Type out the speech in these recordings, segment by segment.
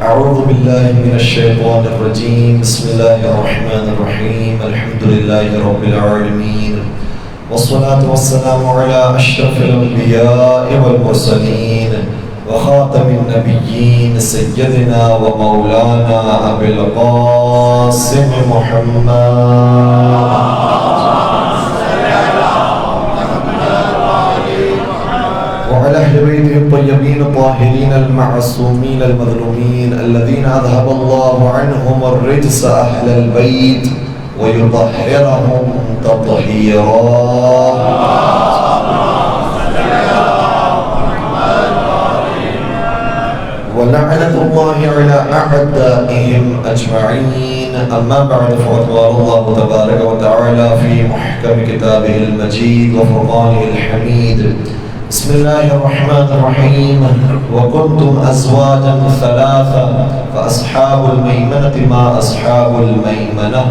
أعوذ بالله من الشيطان الرجيم. بسم الله الرحمن الرحيم. الحمد لله رب العالمين، والصلاة والسلام على أشرف الأنبياء والمرسلين وخاتم النبيين سيدنا ومولانا أبي القاسم محمد وعلى أهل بيته الطيبين الطاهرين المعصومين المظلومين الذين أذهب الله عنهم الرجس أهل البيت ويطهرهم تطهيرا. ولعنة الله على أعدائهم أجمعين. أما بعد، فقد قال الله تبارك وتعالى في محكم كتابه المجيد وفرقانه الحميد: بسم الله الرحمن الرحيم. وكنتم أزواجا ثلاثة فأصحاب الميمنة ما أصحاب الميمنة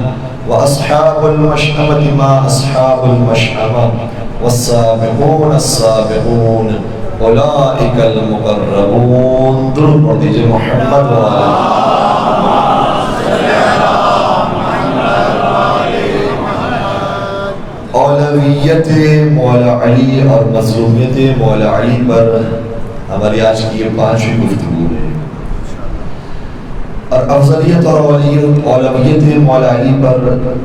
وأصحاب المشأمة ما أصحاب المشأمة والسابقون السابقون أولئك المقربون. درود پڑھیے محمد وعلى اولویت مولا علی اور مظلومیت مولا علی پر ہماری آج کی یہ 5ویں گفتگو ہے، اور افضلیت اور اولویت مولا علی پر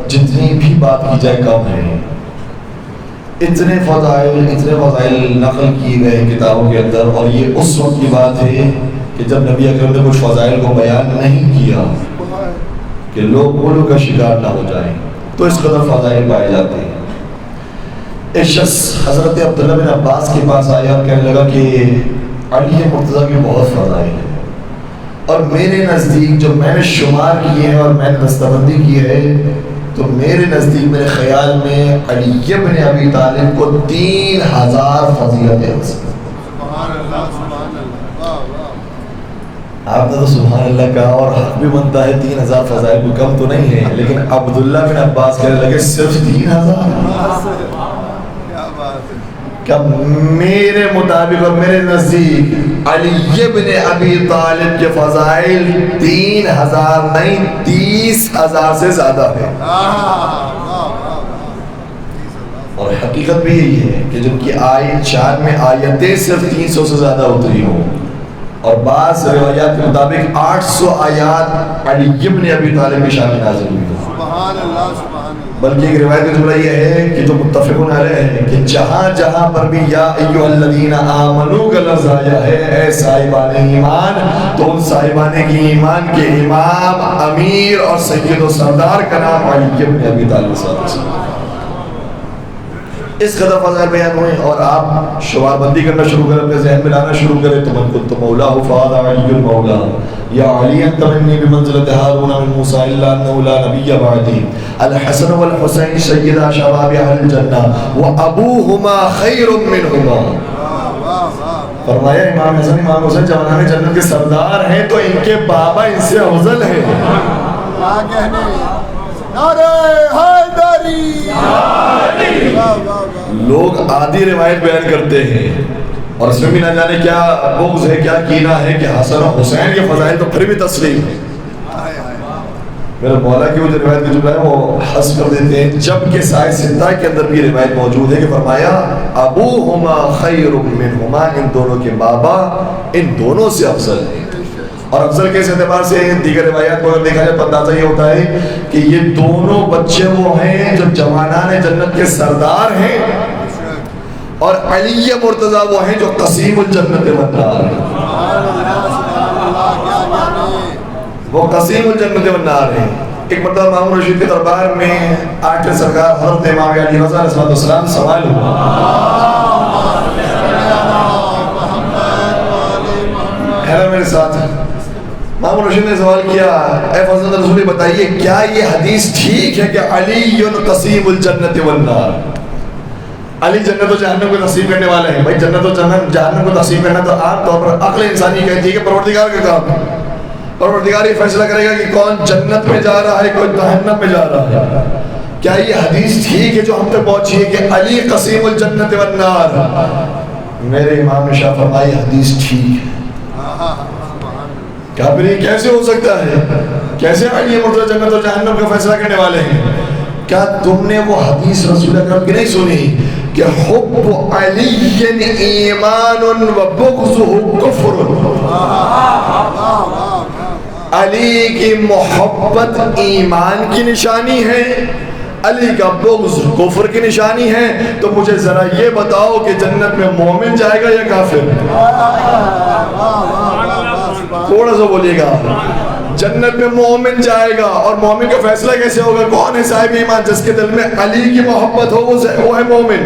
جتنی بھی بات کی جائے کم ہے. اتنے فضائل نقل کیے گئے کتابوں کے اندر، اور یہ اس وقت کی بات ہے کہ جب نبی اکرم نے کچھ فضائل کو بیان نہیں کیا کہ لوگ بولوں کا شکار نہ ہو جائیں، تو اس قدر فضائل پائے جاتے ہیں. ایک شخص حضرت عبداللہ بن عباس کے پاس آیا اور کہنے لگا کہ علی مرتضیٰ کی بہت فضائل ہیں، اور میرے نزدیک جو میں نے شمار کیے ہیں اور میں نے دستبندی کی ہے، تو میرے نزدیک میرے خیال میں علی بن ابی طالب کو 3000 فضیلتیں ہیں. آپ نے تو سبحان اللہ کہا اور حق بھی بنتا ہے، 3000 فضائل کو کم تو نہیں ہے، لیکن عبداللہ بن عباس کہنے لگے صرف 3000؟ کہ میرے مطابق اور میرے نزدیک علی بن ابی طالب کے فضائل 3000 نہیں 30,000 سے زیادہ ہے. اور حقیقت بھی یہی ہے کہ جن کی آیت 4 میں آیتیں صرف 300 سے زیادہ اتری ہوں، اور بعض روایات کے مطابق 800 آیات علی بن ابی طالب کی شان میں نازل ہوئی. سبحان اللہ. بلکہ ایک روایت میں جملہ یہ ہے کہ جو متفقون علیہ ہے کہ جہاں جہاں پر بھی یا ایھا الذین آمنوا کا لفظ آیا ہے، اے صاحبان ایمان، تو ان صاحبان کی ایمان کے امام، امیر اور سید و سردار کا نام علی بن ابی طالب صاحب. اس قدر فضائل بیان ہوئے، اور آپ شمار بندی کرنا شروع کریں، اپنے ذہن میں لانا شروع کریں. تو من کنت مولا فہذا علی المولا یا علی انت منی بمنزلۃ ہارون من موسیٰ الا انہ لا نبی بعدی. الحسن والحسین سیدا شباب اہل الجنہ وابوہما خیر منہما. فرمایا امام حسن امام حسین جوانان جنت کے سردار ہیں، تو ان کے بابا ان سے افضل ہیں. لوگ آدھی روایت بیان کرتے ہیں، اور اس میں بھی نہ جانے کیا بغض ہے، کیا کینہ ہے کہ حسن و حسین کے فضائل تو پھر بھی تسلیم ہے. میرے مولا کی وہ جو روایت کی جملہ ہے وہ حذف کر دیتے ہیں، جبکہ سائے ستہ کے اندر بھی روایت موجود ہے کہ فرمایا ابوہما خیر منہما، ان دونوں کے بابا ان دونوں سے افضل ہیں. اور افضل کے اس اعتبار سے دیگر روایات کو اگر دیکھا جائے تو اندازہ یہ ہوتا ہے کہ یہ دونوں بچے وہ ہیں جو جوانان جنت کے سردار ہیں، اور علی مرتضیٰ وہ ہیں جو قسیم الجنت والنار ہیں. وہ قسیم الجنت والنار ہیں. ایک مرتبہ مامون رشید کے دربار میں آٹھ سرکار حضرت امام علی رضا علیہ السلام سوال ہوا. ہے میرے ساتھ؟ مامون رشید نے سوال کیا، اے فضل رسول بتائیے کیا یہ حدیث ٹھیک ہے کہ علی قسیم الجنت والنار، علی جنت و جہنم کو تقسیم کرنے والے ہیں؟ بھائی جنت و جہنم کو تقسیم کرنا تو عام طور پر عقل انسانی کہتی ہے کہ پروردگار کا کام ہے، پروردگار یہ فیصلہ کرے گا کہ کون جنت میں جا رہا ہے کون جہنم میں جا رہا ہے. کیا یہ حدیث ٹھیک ہے جو ہم تک پہنچی ہے کہ علی قسیم الجنت والنار؟ میرے امام نے شاہ فرمائی حدیث ٹھیک ہے. کہا پھر یہ کیسے ہو سکتا ہے؟ کیسے علی مرتضی جنت اور جہنم کا فیصلہ کرنے والے ہیں؟ کیا تم نے وہ حدیث رسول اکرم کی نہیں سنی کہ حب علی ایمان و بغضہ کفر؟ علی کی محبت ایمان کی نشانی ہے، علی کا بغض کفر کی نشانی ہے. تو مجھے ذرا یہ بتاؤ کہ جنت میں مومن جائے گا یا کافر؟ تھوڑا سا بولیے گا. جنت میں مومن جائے گا. اور مومن کا فیصلہ کیسے ہوگا؟ کون ہے صاحب ایمان؟ جس کے دل میں علی کی محبت ہو وہ ہے مومن،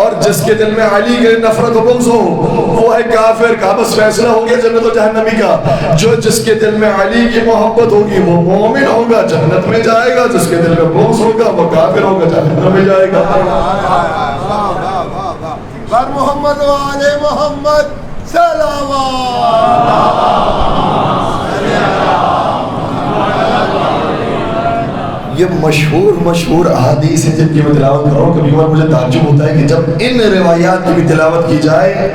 اور جس کے دل میں علی کے نفرت و بغض ہو وہ ہے کافر. کا بس فیصلہ ہو گیا جنت و جہنمی کا. جو جس کے دل میں علی کی محبت ہوگی وہ مومن ہوگا، جنت میں جائے گا. جس کے دل میں بغض ہوگا وہ کافر ہوگا، جہنم میں جائے گا. بر محمد و آل محمد یہ مشہور احادیث ہیں جن کی میں تلاوت کر رہا ہوں. کبھی کبھار مجھے تعجب ہوتا ہے کہ جب ان روایات کی بھی تلاوت کی جائے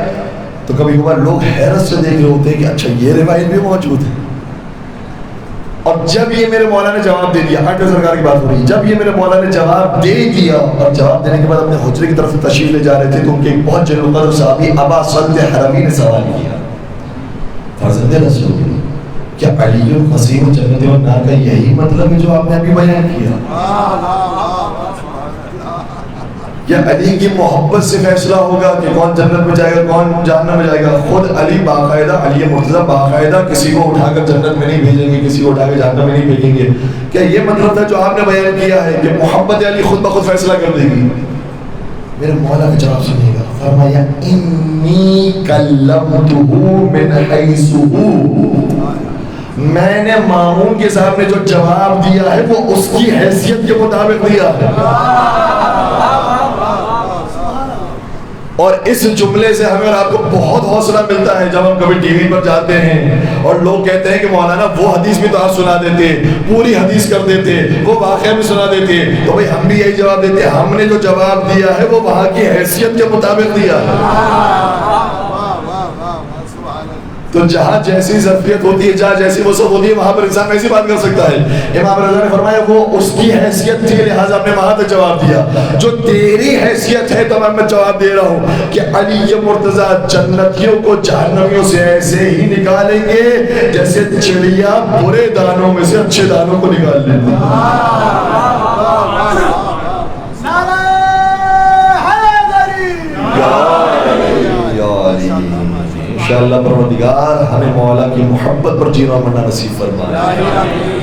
تو کبھی کبھار لوگ حیرت سے دیکھ رہے ہوتے ہیں کہ اچھا یہ روایت بھی موجود ہے. اور جب یہ میرے مولا نے جواب دے دیا، آٹھ سرکار کی بات ہو رہی ہے، جب یہ میرے مولا نے جواب دے دیا اور جواب دینے کے بعد اپنے حجرے کی طرف تشریف لے جا رہے تھے تو ان کے ایک بہت جلیل القدر صحابی ابا صلت حرمی نے سوال کیا، فرزند رسول کیا علی القصیم جنت و نار کا یہی مطلب ہے جو آپ نے ابھی بیان کیا؟ یا علی کی محبت سے فیصلہ ہوگا کہ کون جنت میں جائے گا کون جہنم میں جائے گا؟ خود علی باقاعدہ، علی مرتضیٰ باقاعدہ کسی کو اٹھا کر جنت میں نہیں بھیجیں گے، کسی کو اٹھا کر جہنم میں نہیں بھیجیں گے. کیا یہ مطلب تھا جو آپ نے بیان کیا ہے کہ محبت علی خود بخود فیصلہ کر دے گی؟ میرے مولا کا جواب سنیے گا. فرمایا انی کلمتہ من حیث ہو، میں نے مامون کے صاحب نے جو جواب دیا ہے وہ اس کی حیثیت کے مطابق دیا ہے. اور اس جملے سے ہمیں اور آپ کو بہت حوصلہ ملتا ہے جب ہم کبھی ٹی وی پر جاتے ہیں اور لوگ کہتے ہیں کہ مولانا وہ حدیث بھی تو آپ سنا دیتے، پوری حدیث کر دیتے، وہ واقعہ بھی سنا دیتے. تو بھئی ہم بھی یہی جواب دیتے، ہم نے جو جواب دیا ہے وہ وہاں کی حیثیت کے مطابق دیا ہے. تو جہاں جیسی ظرفیت ہوتی ہے، جہاں جیسی وسعت ہوتی ہے، وہاں پر انسان ایسی بات کر سکتا ہے. امام رضا نے فرمایا وہ اس کی حیثیت تھی لہٰذا ہم نے وہاں تک جواب دیا. جو تیری حیثیت ہے تو میں جواب دے رہا ہوں کہ علی مرتضیٰ جنتیوں کو جہنمیوں سے ایسے ہی نکالیں گے جیسے چڑیا برے دانوں میں سے اچھے دانوں کو نکال لیتے ہیں. انشاءاللہ پروردگار ہمیں مولا کی محبت پر جینا مرنا نصیب فرمائے.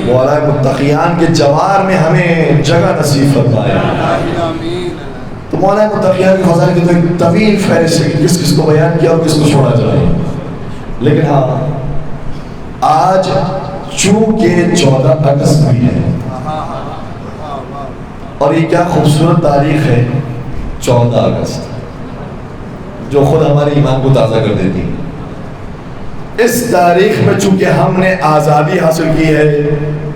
مولا متقیان کے جوار میں ہمیں جگہ نصیب فرمائے. تو مولا متقیان کے فضائل کی تو ایک طویل فہرست ہے کہ کس کس کو بیان کیا اور کس کو چھوڑا جائے. لیکن ہاں آج چونکہ 14 اگست بھی ہے اور یہ کیا خوبصورت تاریخ ہے 14 اگست جو خود ہمارے ایمان کو تازہ کر دیتی ہے. اس تاریخ میں چونکہ ہم نے آزادی حاصل کی ہے،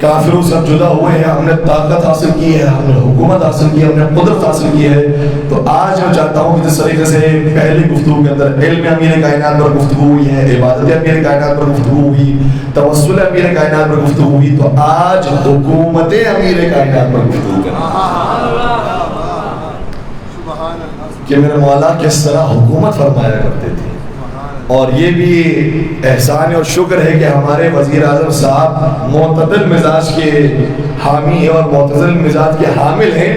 کافروں سے جدا ہوئے ہیں، ہم نے طاقت حاصل کی ہے، ہم نے حکومت حاصل کی ہے، ہم نے قدرت حاصل کی ہے. تو آج میں چاہتا ہوں کہ جس طریقے سے پہلی گفتگو کے اندر علم امیر کائنات پر گفتگو ہوئی ہے، عبادت امیر کائنات پر گفتگو ہوئی، توسل امیر کائنات پر گفتگو ہوئی، تو آج حکومت امیر کائنات پر گفتگو کریں کہ میرے مولا کس طرح حکومت فرمایا کرتے تھے. اور یہ بھی احسان اور شکر ہے کہ ہمارے وزیر اعظم صاحب معتدل مزاج کے حامی ہیں اور معتدل مزاج کے حامل ہیں.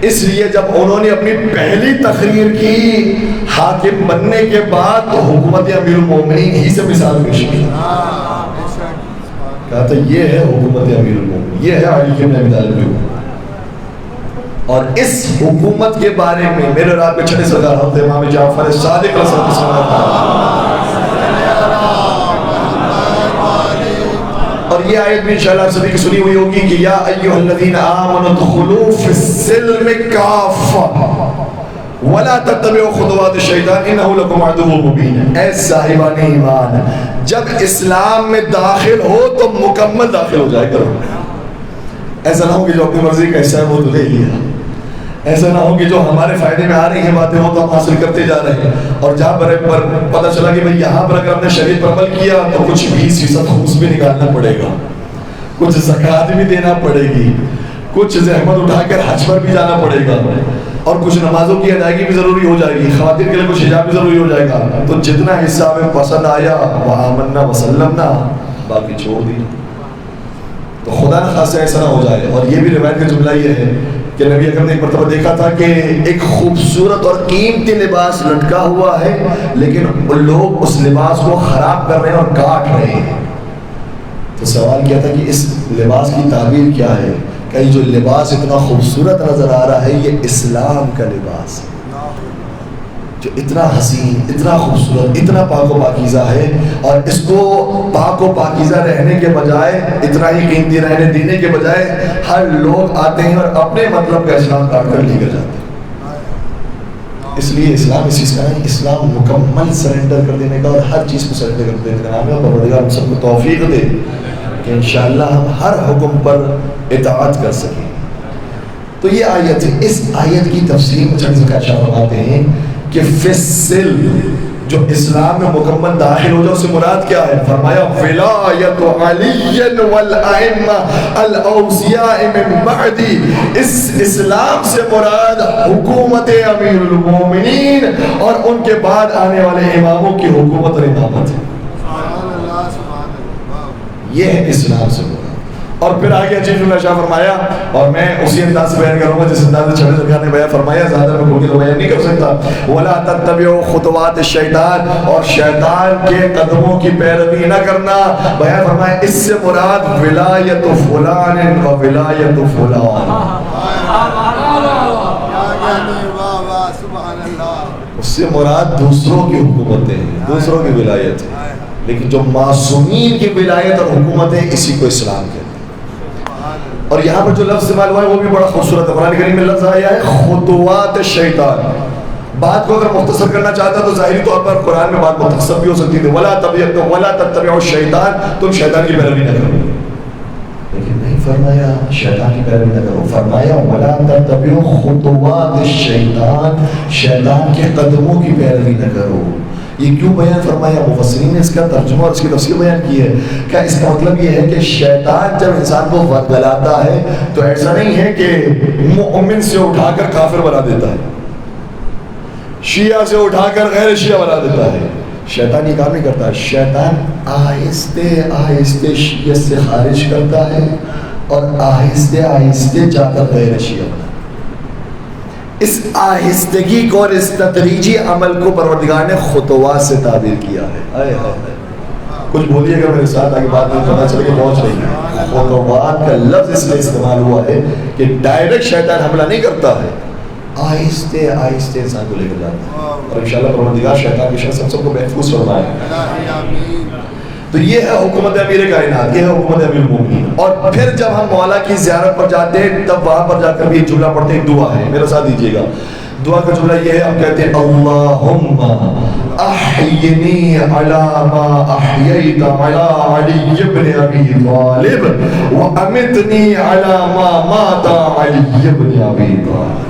اس لیے جب انہوں نے اپنی پہلی تقریر کی حاکم بننے کے بعد تو حکومت امیر المومنین ہی سے مثال پیش کی. کہا تھا یہ ہے حکومت امیر المومنین، یہ ہے علی بن ابی طالب کی حکومت. اور اس حکومت کے بارے میں میرے اور آپ کے چھٹے سردار حضرت امام جعفر صادق علیہ السلام اور یہ آیت بھی انشاءاللہ آپ سبھی کی سنی ہوئی ہوگی کہ یا ایھا الذین آمنوا ادخلوا فی السلم کافہ ولا تتبعوا خطوات الشیطان انہ لکم عدو مبین. اے صاحبان ایمان، جب اسلام میں داخل ہو تو مکمل داخل ہو جائے کرو. ایسا نہ ہو کہ جو اپنی مرضی کا حصہ ہے وہ تو لے لیا، ایسا نہ ہو کہ جو ہمارے فائدے میں آ رہی ہیں باتیں وہ تو ہم حاصل کرتے جا رہے ہیں، اور جہاں پر پتہ چلا کہ بھئی یہاں پر اگر ہم نے شریعت پر عمل کیا تو کچھ 20% خمس بھی نکالنا پڑے گا، کچھ زکوٰۃ بھی دینا پڑے گی، کچھ زحمت اٹھا کر حج پر بھی جانا پڑے گا، اور کچھ نمازوں کی ادائیگی بھی ضروری ہو جائے گی، خواتین کے لیے کچھ حجاب بھی ضروری ہو جائے گا، تو جتنا حصہ ہمیں پسند آیا وآمنا وسلمنا، باقی چھوڑ دی۔ تو خدا نہ خاصہ ایسا نہ ہو جائے۔ اور یہ بھی روایت کا جملہ یہ ہے کہ نبی اکرم نے ایک مرتبہ دیکھا تھا کہ ایک خوبصورت اور قیمتی لباس لٹکا ہوا ہے، لیکن لوگ اس لباس کو خراب کر رہے ہیں اور کاٹ رہے ہیں۔ تو سوال کیا تھا کہ اس لباس کی تعبیر کیا ہے؟ کہ یہ جو لباس اتنا خوبصورت نظر آ رہا ہے یہ اسلام کا لباس ہے، جو اتنا حسین، اتنا خوبصورت، اتنا پاک و پاکیزہ ہے، اور اس کو پاک و پاکیزہ رہنے کے بجائے، اتنا ہی قیمتی رہنے دینے کے بجائے، ہر لوگ آتے ہیں اور اپنے مطلب کا اسلام کاٹ کر لے کر جاتے ہیں۔ اس لیے اسلام اس چیز کا ہے، اسلام مکمل سرنڈر کر دینے کا اور ہر چیز کو سرنڈر کر دینے کا نام ہے۔ پروردگار ہم سب کو توفیق دے کہ انشاءاللہ ہم ہر حکم پر اطاعت کر سکیں۔ تو یہ آیت ہے، اس آیت کی تفسیر میں چند ذکر فرماتے ہیں کہ فصل جو اسلام میں مکمل داخل ہو جائے، اس سے مراد کیا ہے؟ فرمایا ولایت علی والائمہ الاوصیاء من بعدی، اس اسلام سے مراد حکومت امیر المومنین اور ان کے بعد آنے والے اماموں کی حکومت اور امامت ہے۔ یہ ہے اسلام سے مراد۔ اور پھر آگے چیز اللہ شاہ فرمایا، اور میں اسی انداز سے بیان کروں گا جس انداز سے چھوٹے سرکار نے بیان فرمایا، زیادہ میں کھول کے تو بیان نہیں کر سکتا۔ وَلَا تَتَّبِعُوا خُطُوَاتِ الشَّيْطَانِ، اور شیطان کے قدموں کی پیروی نہ کرنا۔ بیان فرمایا اس سے مراد ولایت فلان و ولایت فلان، اس سے مراد دوسروں کی حکومتیں ہیں، دوسروں کی ولایت ہے، لیکن جو معصومین کی ولایت اور حکومت ہے اسی کو اسلام کہتے ہیں۔ اور یہاں پر جو لفظ استعمال ہوا ہے وہ بھی بڑا خوبصورت ہے۔ قرآن کریم میں لفظ آیا ہے خطوات الشیطان۔ بات کو اگر مختصر کرنا چاہتا تو ظاہری طور پر قرآن میں بات مختصر بھی ہو سکتی تھی، ولا تتبعوا الشیطان، تم شیطان کی پیروی نہ کرو، لیکن نہیں فرمایا شیطان کی پیروی نہ کرو، فرمایا ولا تتبعوا خطوات الشیطان، شیطان کے قدموں کی پیروی نہ کرو۔ یہ کیوں بیان فرمایا؟ مفسرین نے اس کا ترجمہ اور اس کی تفسیر بیان کی ہے۔ کیا اس کا مطلب یہ ہے کہ شیطان جب انسان کو گلاتا ہے تو ایسا نہیں ہے کہ مؤمن سے اٹھا کر کافر بنا دیتا ہے، شیعہ سے اٹھا کر غیر شیعہ بنا دیتا ہے۔ شیطان یہ کام نہیں کرتا، شیطان آہستہ آہستہ شیعہ سے خارج کرتا ہے اور آہستہ آہستہ جا کر غیر شیعہ بنا۔ اس آہستگی کو اور اس تدریجی عمل کو پروردگار نے خطوات سے تعبیر کیا ہے۔ کچھ بولیے گا میرے ساتھ آگے بات نہیں پتہ چلے کہ پہنچ رہی ہے۔ خطوات کا لفظ اس لیے استعمال ہوا ہے کہ ڈائریکٹ شیطان حملہ نہیں کرتا ہے، آہستہ آہستہ انسان کو لے کر جاتا ہے، اور انشاءاللہ پروردگار شیطان کی شر سب کو محفوظ فرمائے۔ تو یہ ہے حکومت امیر کائنات، یہ ہے حکومت امیر المومنین۔ اور پھر جب ہم مولا کی زیارت پر جاتے ہیں تب وہاں پر جا کر بھی ایک جملہ پڑھتے ہیں، ایک دعا ہے، میرا ساتھ دیجیے گا۔ دعا کا جملہ یہ ہے، ہم کہتے ہیں اللہم احینی علی ما احییت علی علی بن ابی طالب وامتنی علی ما مات علی بن ابی طالب۔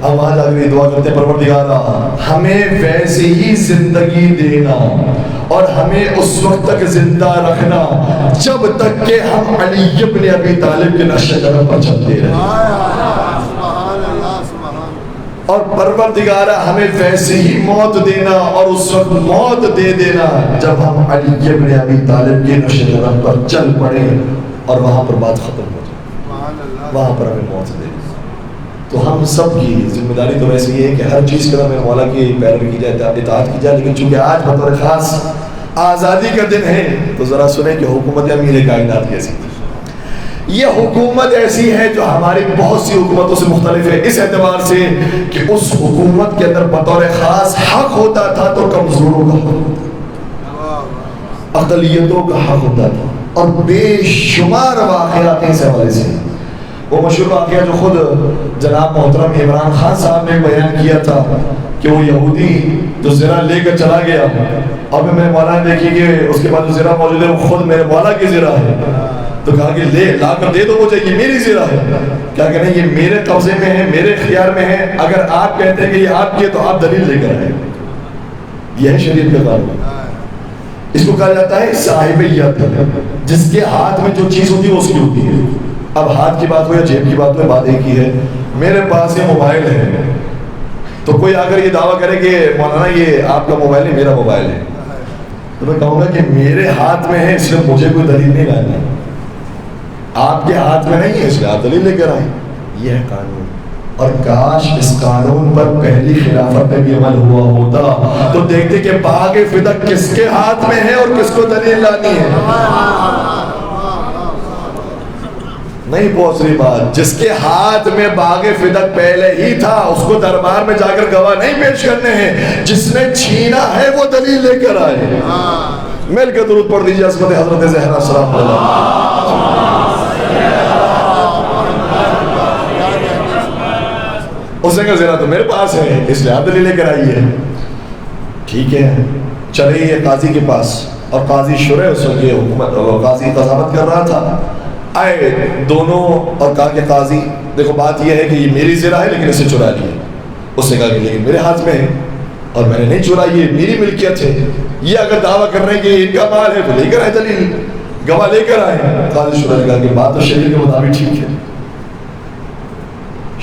ہم آج آگے دعا کرتے ہیں، پروردگارا ہمیں ویسے ہی زندگی دینا اور ہمیں اس وقت تک زندہ رکھنا جب تک کہ ہم علی بن ابی طالب کے نقش قدم پر چلتے رہیں، اور پروردگارا ہمیں ویسے ہی موت دینا اور اس وقت موت دے دینا جب ہم علی بن ابی طالب کے نقش قدم پر چل پڑیں اور وہاں پر بات ختم ہو جائے، وہاں پر ہمیں موت دے۔ تو ہم سب کی ذمہ داری تو ویسے یہ ہے کہ ہر چیز کے اندر مولا کی پیروی کی جائے، اطاعت کی جائے، لیکن چونکہ آج بطور خاص آزادی کا دن ہے تو ذرا سنیں کہ حکومت امیر کائنات کیسی تھی۔ یہ حکومت ایسی ہے جو ہماری بہت سی حکومتوں سے مختلف ہے اس اعتبار سے کہ اس حکومت کے اندر بطور خاص حق ہوتا تھا تو کمزوروں کا حق ہوتا تھا، اقلیتوں کا حق ہوتا تھا، اور بے شمار واقعات اس حوالے سے۔ وہ مشہور واقعہ جو خود جناب محترم عمران خان صاحب نے بیان کیا تھا کہ وہ یہودی جو زرہ لے کر چلا گیا، اور میں میرے مولا نے دیکھی کہ اس کے بعد جو زرہ موجود ہے وہ خود میرے مولا کی زرہ ہے، تو کہا کہ لے لا کر دے دو مجھے، یہ میری زرہ ہے. کیا کہ نہیں، یہ میرے قبضے میں ہے، میرے اختیار میں ہے. اگر آپ کہتے ہیں کہ یہ آپ کی ہے تو آپ دلیل لے کر آئے. یہ ہے شریعت کا قانون. اس کو کہا جاتا ہے صاحبیت. جس کے ہاتھ میں جو چیز ہوتی ہے وہ اس کی ہوتی ہے. اب ہاتھ کی بات ہو یا جیب کی بات ہو، بات ایک ہی ہے. میرے پاس یہ موبائل ہے تو کوئی اگر یہ دعویٰ کرے کہ مولانا یہ آپ کا موبائل ہے، میرا موبائل ہے، تو میں کہوں گا کہ میرے ہاتھ میں ہے اس لیے مجھے کوئی دلیل نہیں لانی. آپ کے ہاتھ میں نہیں ہے اس لیے آپ دلیل لے کر آئیں. یہ ہے قانون. اور کاش اس قانون پر پہلی خلافت میں بھی عمل ہوا ہوتا تو دیکھتے کہ باغ فدق کس کے ہاتھ میں ہے اور کس کو دلیل لانی ہے. نہیں پہنچ رہی بات. جس کے ہاتھ میں باغ فدق پہلے ہی تھا اس کو دربار میں جا کر گواہ نہیں پیش کرنے ہیں. جس نے چھینا ہے وہ دلیل لے کر آئے. مل کے درود پڑھ دیجیے عظمت حضرت زہرا سلام اللہ. اس نے کہا زیرہ تو میرے پاس ہے اس لیے آپ دلیل لے کر آئیے. ٹھیک ہے چلے یہ قاضی کے پاس. اور قاضی شرح اس وقت حکومت قاضی قضاوت کر رہا تھا. آئے دونوں اور کہا کہ قاضی دیکھو بات یہ ہے کہ یہ میری زرہ ہے لیکن اسے چرا لیا. اس نے کہا کہ لیکن میرے ہاتھ میں ہے اور میں نے نہیں چرائی، یہ میری ملکیت ہے. یہ اگر دعویٰ کر رہے ہیں کہ ان کا مال ہے تو لے کر آئے دلیل، گواہ لے کر آئے. قاضی شرح نے کہا کہ بات تو شریعت کے مطابق ٹھیک ہے.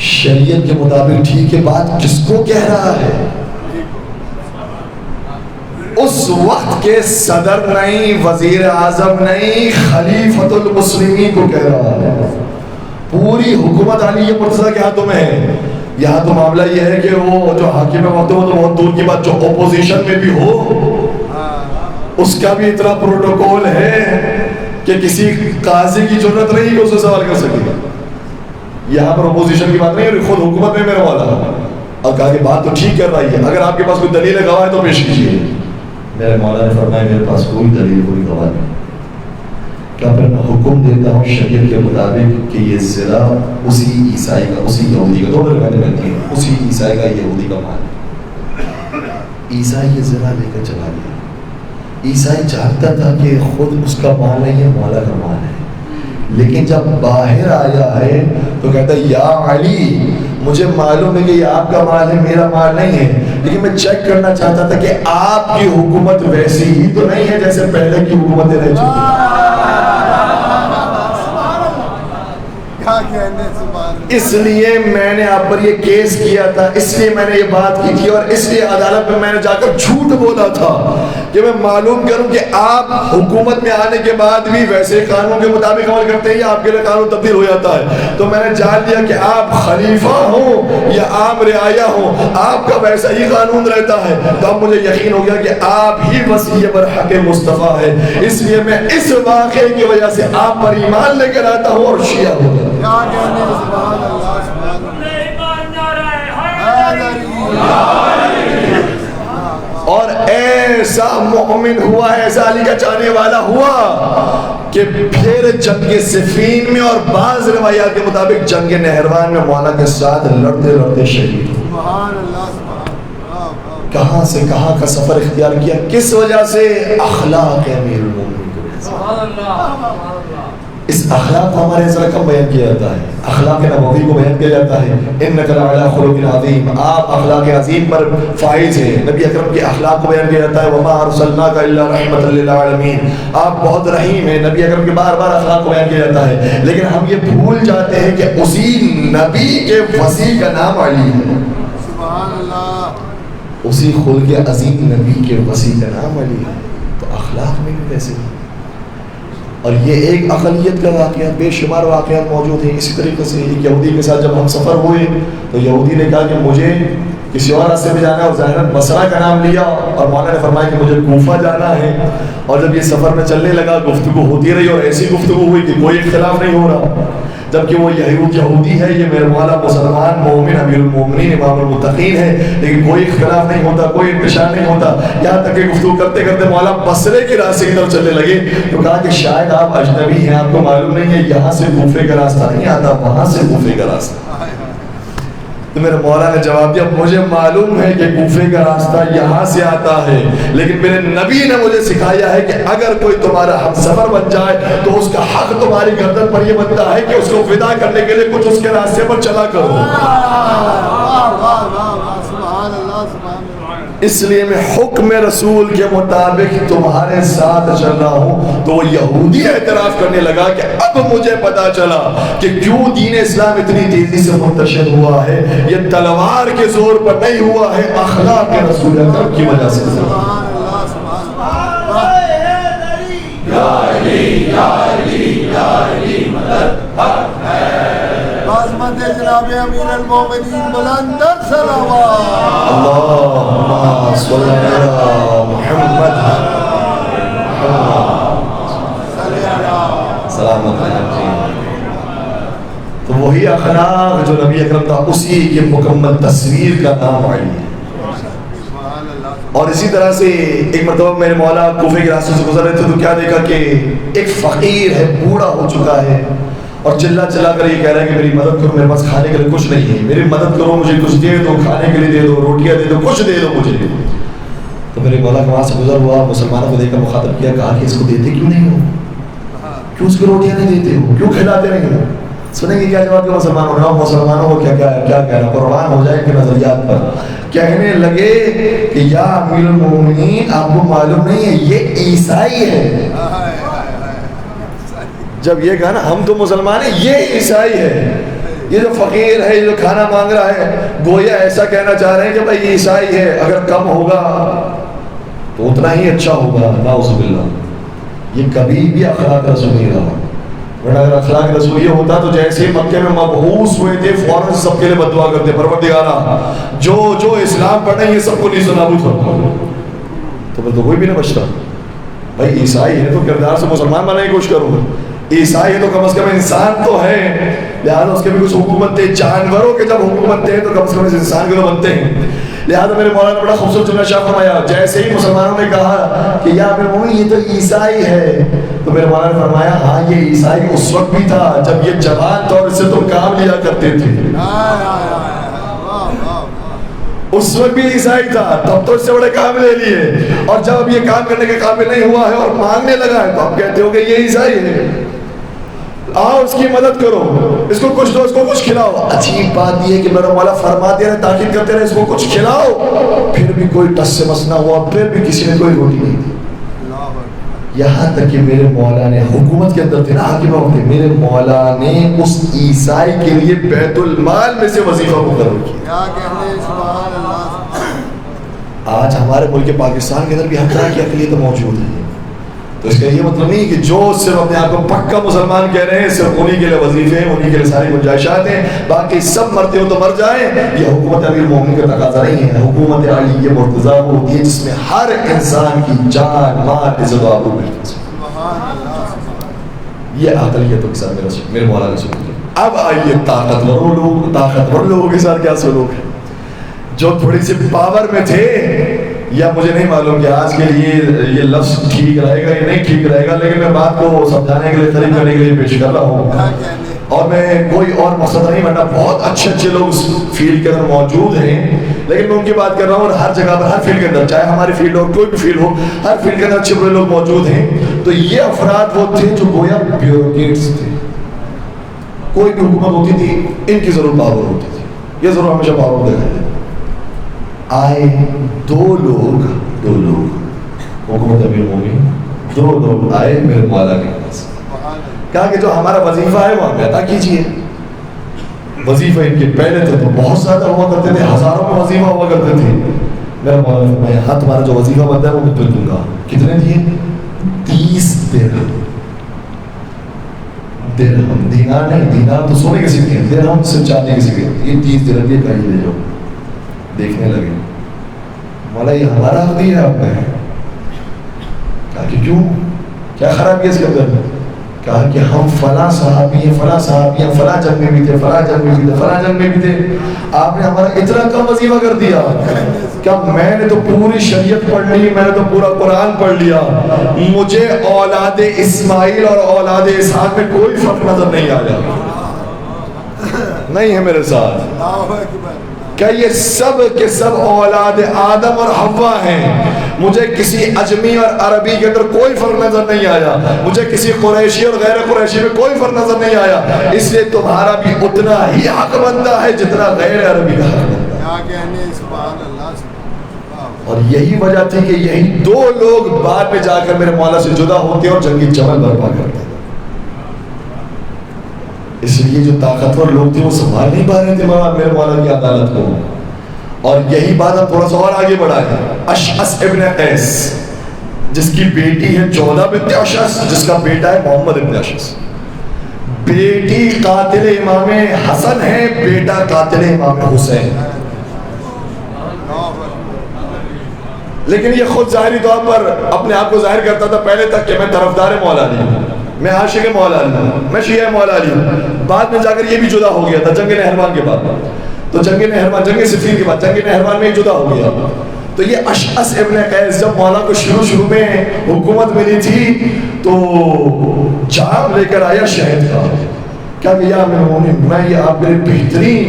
شریعت کے مطابق ٹھیک ہے، بات کس کو کہہ رہا ہے؟ اس وقت کے صدر نہیں، وزیر اعظم نہیں، خلیفۃ المسلمین کو کہہ رہا ہے. پوری حکومت علی مرتضیٰ کے ہاتھوں میں ہے. یہاں تو معاملہ یہ ہے کہ وہ جو حاکم وقت ہے وہ تو بہت دور کی بات، جو اپوزیشن میں بھی ہو اس کا بھی اتنا پروٹوکول ہے کہ کسی قاضی کی ضرورت نہیں کہ اسے سوال کر سکے. یہاں پر اپوزیشن کی بات نہیں ہے، خود حکومت میں میرا والا. اور کہا کہ بات تو ٹھیک کر رہی ہے، اگر آپ کے پاس کوئی دلیل گواہ ہے تو پیش کیجیے. میرے مولا نے فرمایا میرے پاس کوئی دلیل کوئی گواہ نہیں. کیا پھر میں حکم دیتا ہوں شریعت کے مطابق کہ یہ زرہ اسی عیسائی کا، اسی یہودی کا، دونوں روایتیں ملتی ہیں، اسی عیسائی کا یہودی کا مال ہے. عیسائی یہ زرہ لے کر چلا گیا. عیسائی چاہتا تھا کہ خود اس کا مال نہیں ہے، مولا کا مال ہے. لیکن جب باہر آیا ہے تو کہتا ہے یا علی مجھے معلوم ہے کہ یہ آپ کا مال ہے، میرا مال نہیں ہے، لیکن میں چیک کرنا چاہتا تھا کہ آپ کی حکومت ویسی ہی تو نہیں ہے جیسے پہلے کی حکومتیں رہ چکی. اس لیے میں نے آپ پر یہ کیس کیا تھا، اس لیے میں نے یہ بات کی تھی، اور اس لیے عدالت میں میں نے جا کر جھوٹ بولا تھا کہ میں معلوم کروں کہ آپ حکومت میں آنے کے بعد بھی ویسے قانون کے مطابق عمل کرتے ہیں یا آپ کے لیے قانون تبدیل ہو جاتا ہے. تو میں نے جان لیا کہ آپ خلیفہ ہوں یا عام رعایا ہوں، آپ کا ویسا ہی قانون رہتا ہے. تو اب مجھے یقین ہو گیا کہ آپ ہی وسیع برحق مصطفیٰ ہے. اس لیے میں اس واقعے کی وجہ سے آپ پر ایمان لے کر آتا ہوں اور شیعہ ہو گیا. اور ایسا مومن ہوا، ایسا علی کا چاہنے والا ہوا کہ پھر جنگ صفین میں اور بعض روایات کے مطابق جنگ نہروان میں مولا کے ساتھ لڑتے لڑتے شہید ہوا. کہاں سے کہاں کا سفر اختیار کیا، کس وجہ سے؟ اخلاق امیر المومنین کی وجہ سے. اس اخلاق کو ہمارے ذرا کم بیان کیا جاتا ہے، اخلاق نبوی کو بیان کیا جاتا ہے. انک لعلی خلق عظیم، آپ اخلاق عظیم پر فائز ہیں. نبی اکرم کے اخلاق کو بیان کیا جاتا ہے، وما ارسلناک الا رحمۃ للعالمین، آپ بہت رحیم ہیں. نبی اکرم کے بار بار اخلاق کو بیان کیا جاتا ہے، لیکن ہم یہ بھول جاتے ہیں کہ اسی نبی کے وصی کا نام علی ہے. سبحان اللہ. اسی خلق عظیم نبی کے وصی کا نام علی ہے. تو اخلاق میں بھی ویسے ہیں. اور یہ ایک اقلیت کا واقعہ، بے شمار واقعات موجود ہیں. اسی طریقے سے ایک یہودی کے ساتھ جب ہم سفر ہوئے تو یہودی نے کہا کہ مجھے کسی اور راستے میں جانا ہے، اور ظاہراً بصرہ کا نام لیا، اور مولا نے فرمایا کہ مجھے کوفہ جانا ہے. اور جب یہ سفر میں چلنے لگا گفتگو ہوتی رہی، اور ایسی گفتگو ہوئی کہ کوئی اختلاف نہیں ہو رہا، جبکہ وہ یہودی ہے، یہ میرے مولا مسلمان مومن امیر المومنین امام المتقین ہے، لیکن کوئی اختلاف نہیں ہوتا، کوئی انتشار نہیں ہوتا. یہاں تک کہ گفتگو کرتے کرتے مولا بصرے کے راستے کی طرف چلنے لگے تو کہا کہ شاید آپ اجنبی ہیں، آپ کو معلوم نہیں ہے یہاں سے کوفے کا راستہ نہیں آتا، وہاں سے کوفے کا راستہ. تو میرے مولا نے جواب دیا مجھے معلوم ہے کہ کوفے کا راستہ یہاں سے آتا ہے، لیکن میرے نبی نے مجھے سکھایا ہے کہ اگر کوئی تمہارا ہم سفر بن جائے تو اس کا حق تمہاری گردن پر یہ بنتا ہے کہ اس کو فدا کرنے کے لیے کچھ اس کے راستے پر چلا کرو۔ اس لیے میں حکم رسول کے مطابق تمہارے ساتھ چل رہا ہوں۔ تو وہ یہودی اعتراف کرنے لگا کہ اب مجھے پتا چلا کہ کیوں دین اسلام اتنی تیزی سے منتشر ہوا ہے، یہ تلوار کے زور پر نہیں ہوا ہے، اخلاق رسول اکرم کی وجہ سے۔ یا علی یا علی یا علی مدد حق ہے۔ عظمت جناب امیر المومنین بلندر صلوات اللہم صلی علی محمد سلامت علیہ۔ تو وہی اخلاق جو نبی اکرم تھا اسی کی مکمل تصویر کا نام علی ہے۔ اور اسی طرح سے ایک مرتبہ میرے مولا کوفے کے راستے سے گزر رہے تھے تو کیا دیکھا کہ ایک فقیر ہے، بوڑھا ہو چکا ہے اور چلا چلا کر یہ کہہ رہا ہے کہ میری مدد کرو، میرے پاس کھانے کے لیے کچھ نہیں ہے، میری مدد کرو، مجھے کچھ دے دو، کھانے کے لیے دے دو، روٹیاں دے دو، کچھ دے دو مجھے۔ تو میرے مولا وہاں سے گزر ہوا، مسلمانوں کو دیکھ کر مخاطب کیا، کہا کہ اس کو دیتے کیوں نہیں ہو، کیوں اس کو روٹیاں نہیں دیتے ہو، کیوں کھلاتے نہیں ہو؟ سنیں گے کیا جواب دیا مسلمانوں نے؟ مسلمانوں کو کیا کہنا، قربان ہو جائے کہ نظریات پر کہنے لگے کہ یا امیر المومنین آپ کو معلوم نہیں ہے یہ عیسائی ہے۔ جب یہ کہا نا ہم تو مسلمان ہیں، یہ عیسائی ہے، یہ جو فقیر ہے، یہ جو کھانا مانگ رہا ہے، گویا ایسا کہنا چاہ رہے ہیں کہ بھائی یہ عیسائی ہے، اگر کم ہوگا تو اتنا ہی اچھا ہوگا۔ نعوذ باللہ، یہ کبھی بھی اخلاق رسول نہیں رہا، ورنہ اگر اخلاق رسول یہ ہوتا تو جیسے مکے میں مبعوث ہوئے تھے فوراً سب کے لیے بددعا کرتے، پروردگارا جو اسلام پڑھے یہ سب کو نیز نابود کر، تو پھر تو کوئی بھی نہ بچتا۔ بھائی عیسائی ہے تو کردار سے مسلمان بننے کی کوشش کروں، عیسائی ہے تو کم از کم انسان تو ہے، لہٰذا اس کے بھی کچھ حقوق بنتے ہیں، جانوروں کے جب حقوق بنتے ہیں تو کم از کم انسان کے تو بنتے ہیں۔ لہٰذا میرے مولانا بڑا خوبصورت جملہ شاہ فرمایا، جیسے ہی مسلمانوں نے کہا کہ یا میرے مومن یہ تو عیسائی ہے، تو میرے مولانا نے فرمایا ہاں یہ عیسائی اس وقت بھی تھا جب یہ جوان طور سے تم کام لیا کرتے تھے، اس وقت بھی عیسائی تھا، تب تو اس سے بڑے کام لے لیے، اور جب اب یہ کام کرنے کے قابل نہیں ہوا ہے اور مانگنے لگا ہے تو آپ کہتے ہو کہ یہ عیسائی ہے، آؤ اس کی مدد کرو، اس کو کچھ دو، اس کو کچھ کھلاؤ۔ عجیب بات یہ ہے کہ میرا مولا فرماتے رہے، تاکید کرتے رہے اس کو کچھ کھلاؤ، پھر بھی کوئی ٹس سے مس نہ ہوا، پھر بھی کسی نے کوئی روٹی نہیں دی، یہاں تک کہ میرے مولا نے حکومت کے اندر تھے نا، حاکم ہوتے، میرے مولا نے اس عیسائی کے لیے بیت المال میں سے وظیفہ مقرر کیا۔ آج ہمارے ملک پاکستان کے اندر بھی ہر طرح کی اقلیت موجود ہے، تو اس کا یہ مطلب نہیں کہ جو صرف اپنے آپ کو پکا مسلمان کہہ رہے ہیں صرف انہی کے لیے وظیفے ہیں، انہی کے لیے ساری گنجائشات ہیں، باقی سب مرتے ہو تو مر جائیں۔ یہ حکومت امیر المومنین کا تقاضا نہیں ہے، حکومت علی مرتضیٰ وہ ہوتی ہے جس میں ہر انسان کی جان مال عزت و آبرو ملتی ہے، یہ عقلیتوں کے ساتھ میرے مولا نے سلوک کیا۔ اب آئیے طاقتور لوگوں کے ساتھ کیا سلوک ہے، جو تھوڑی سی پاور میں تھے، یا مجھے نہیں معلوم کہ آج کے لیے یہ لفظ ٹھیک رہے گا یا نہیں ٹھیک رہے گا، لیکن میں بات کو سمجھانے کے لیے قریب کرنے کے لیے پیش کر رہا ہوں، اور میں کوئی اور مقصد نہیں بننا، بہت اچھے اچھے لوگ اس فیلڈ کے اندر موجود ہیں، لیکن میں ان کی بات کر رہا ہوں، اور ہر جگہ پر ہر فیلڈ کے اندر، چاہے ہماری فیلڈ ہو کوئی بھی فیلڈ ہو، ہر فیلڈ کے اندر اچھے بڑے لوگ موجود ہیں۔ تو یہ افراد وہ تھے جو گویا بیوروکریٹس تھے، کوئی بھی حکومت ہوتی تھی ان کی ضرور پاور ہوتی تھی، یہ ضرور ہمیشہ پاور دکھائی دیتے۔ آئے دو لوگ حکومت امیر المومنین، دو لوگ آئے میرے مولا کے پاس، کہا کہ جو ہمارا وظیفہ ہے وہ ہمیں عطا کیجیے۔ وظیفہ ان کے پہلے تھے تو بہت زیادہ ہوا کرتے تھے، ہزاروں میں وظیفہ ہوا کرتے تھے۔ میرا مولا نے فرمایا ہاں تمہارا جو وظیفہ بنتا ہے وہ میں تمہیں دوں گا۔ کتنے دیے؟ 30 درہم، دینار نہیں، دینار تو سونے کے سکے ہیں، درہم سے چاندی کے سکے، یہ 30 درہم یہ کہیں لے جاؤ۔ دیکھنے لگے، مولا یہ ہمارا حق دیا آپ نے؟ کہا کہ کیوں، کیا خرابی ہے اس کے اندر؟ کہا کہ ہم فلاں صحابی ہیں، فلاں صحابی ہیں، فلاں جنگ میں بھی تھے، فلاں جنگ میں بھی تھے، فلاں جنگ میں بھی تھے، آپ نے ہمارا اتنا کم وظیفہ کر دیا۔ کیا میں نے تو پوری شریعت پڑھ لی، میں نے تو پورا قرآن پڑھ لیا، مجھے اولاد اسماعیل اور اولاد اسحاق میں کوئی فرق نظر نہیں آیا۔ نہیں ہے میرے ساتھ؟ اللہ اکبر. کہ یہ سب کے سب اولاد آدم اور حوا ہیں. مجھے کسی اجمی اور عربی کے اندر کوئی فرق نظر نہیں آیا, مجھے کسی قریشی اور غیر قریشی میں کوئی فرق نظر نہیں آیا. اس لیے تمہارا بھی اتنا ہی حق بنتا ہے جتنا غیر عربی کا حق بنتا ہے. کیا کہنے, سبحان اللہ. اور یہی وجہ تھی کہ یہی دو لوگ بعد میں جا کر میرے مولا سے جدا ہوتے اور جنگی جمل برپا کرتے. اس لیے جو طاقتور لوگ تھے وہ سنبھال نہیں پا رہے تھے میرے مولا کی عدالت کو. اور یہی بات ہم تھوڑا سا اور آگے بڑھا ہے. اشعث ابن قیس جس کی بیٹی ہے جودہ بنت اشعث, جس کا بیٹا ہے محمد ابن اشعث. بیٹی قاتل امام حسن ہے, بیٹا قاتل امام حسین. لیکن یہ خود ظاہری طور پر اپنے آپ کو ظاہر کرتا تھا پہلے تک کہ میں طرفدار مولا علی ہوں, میں عاشق مولا علی ہوں, میں شیعہ مولا علی ہوں. بعد میں جا کر یہ بھی جدا ہو گیا تھا جنگ نہروان کے بعد. تو جنگ نہروان, جنگ صفین کے بعد جنگ نہروان میں جدا ہو گیا. تو یہ اشعث ابن قیس جب مولا کو شروع میں حکومت ملی تھی تو جام لے کر آیا شہد کا. کیا کہ یا میں یہ آپ میرے بہترین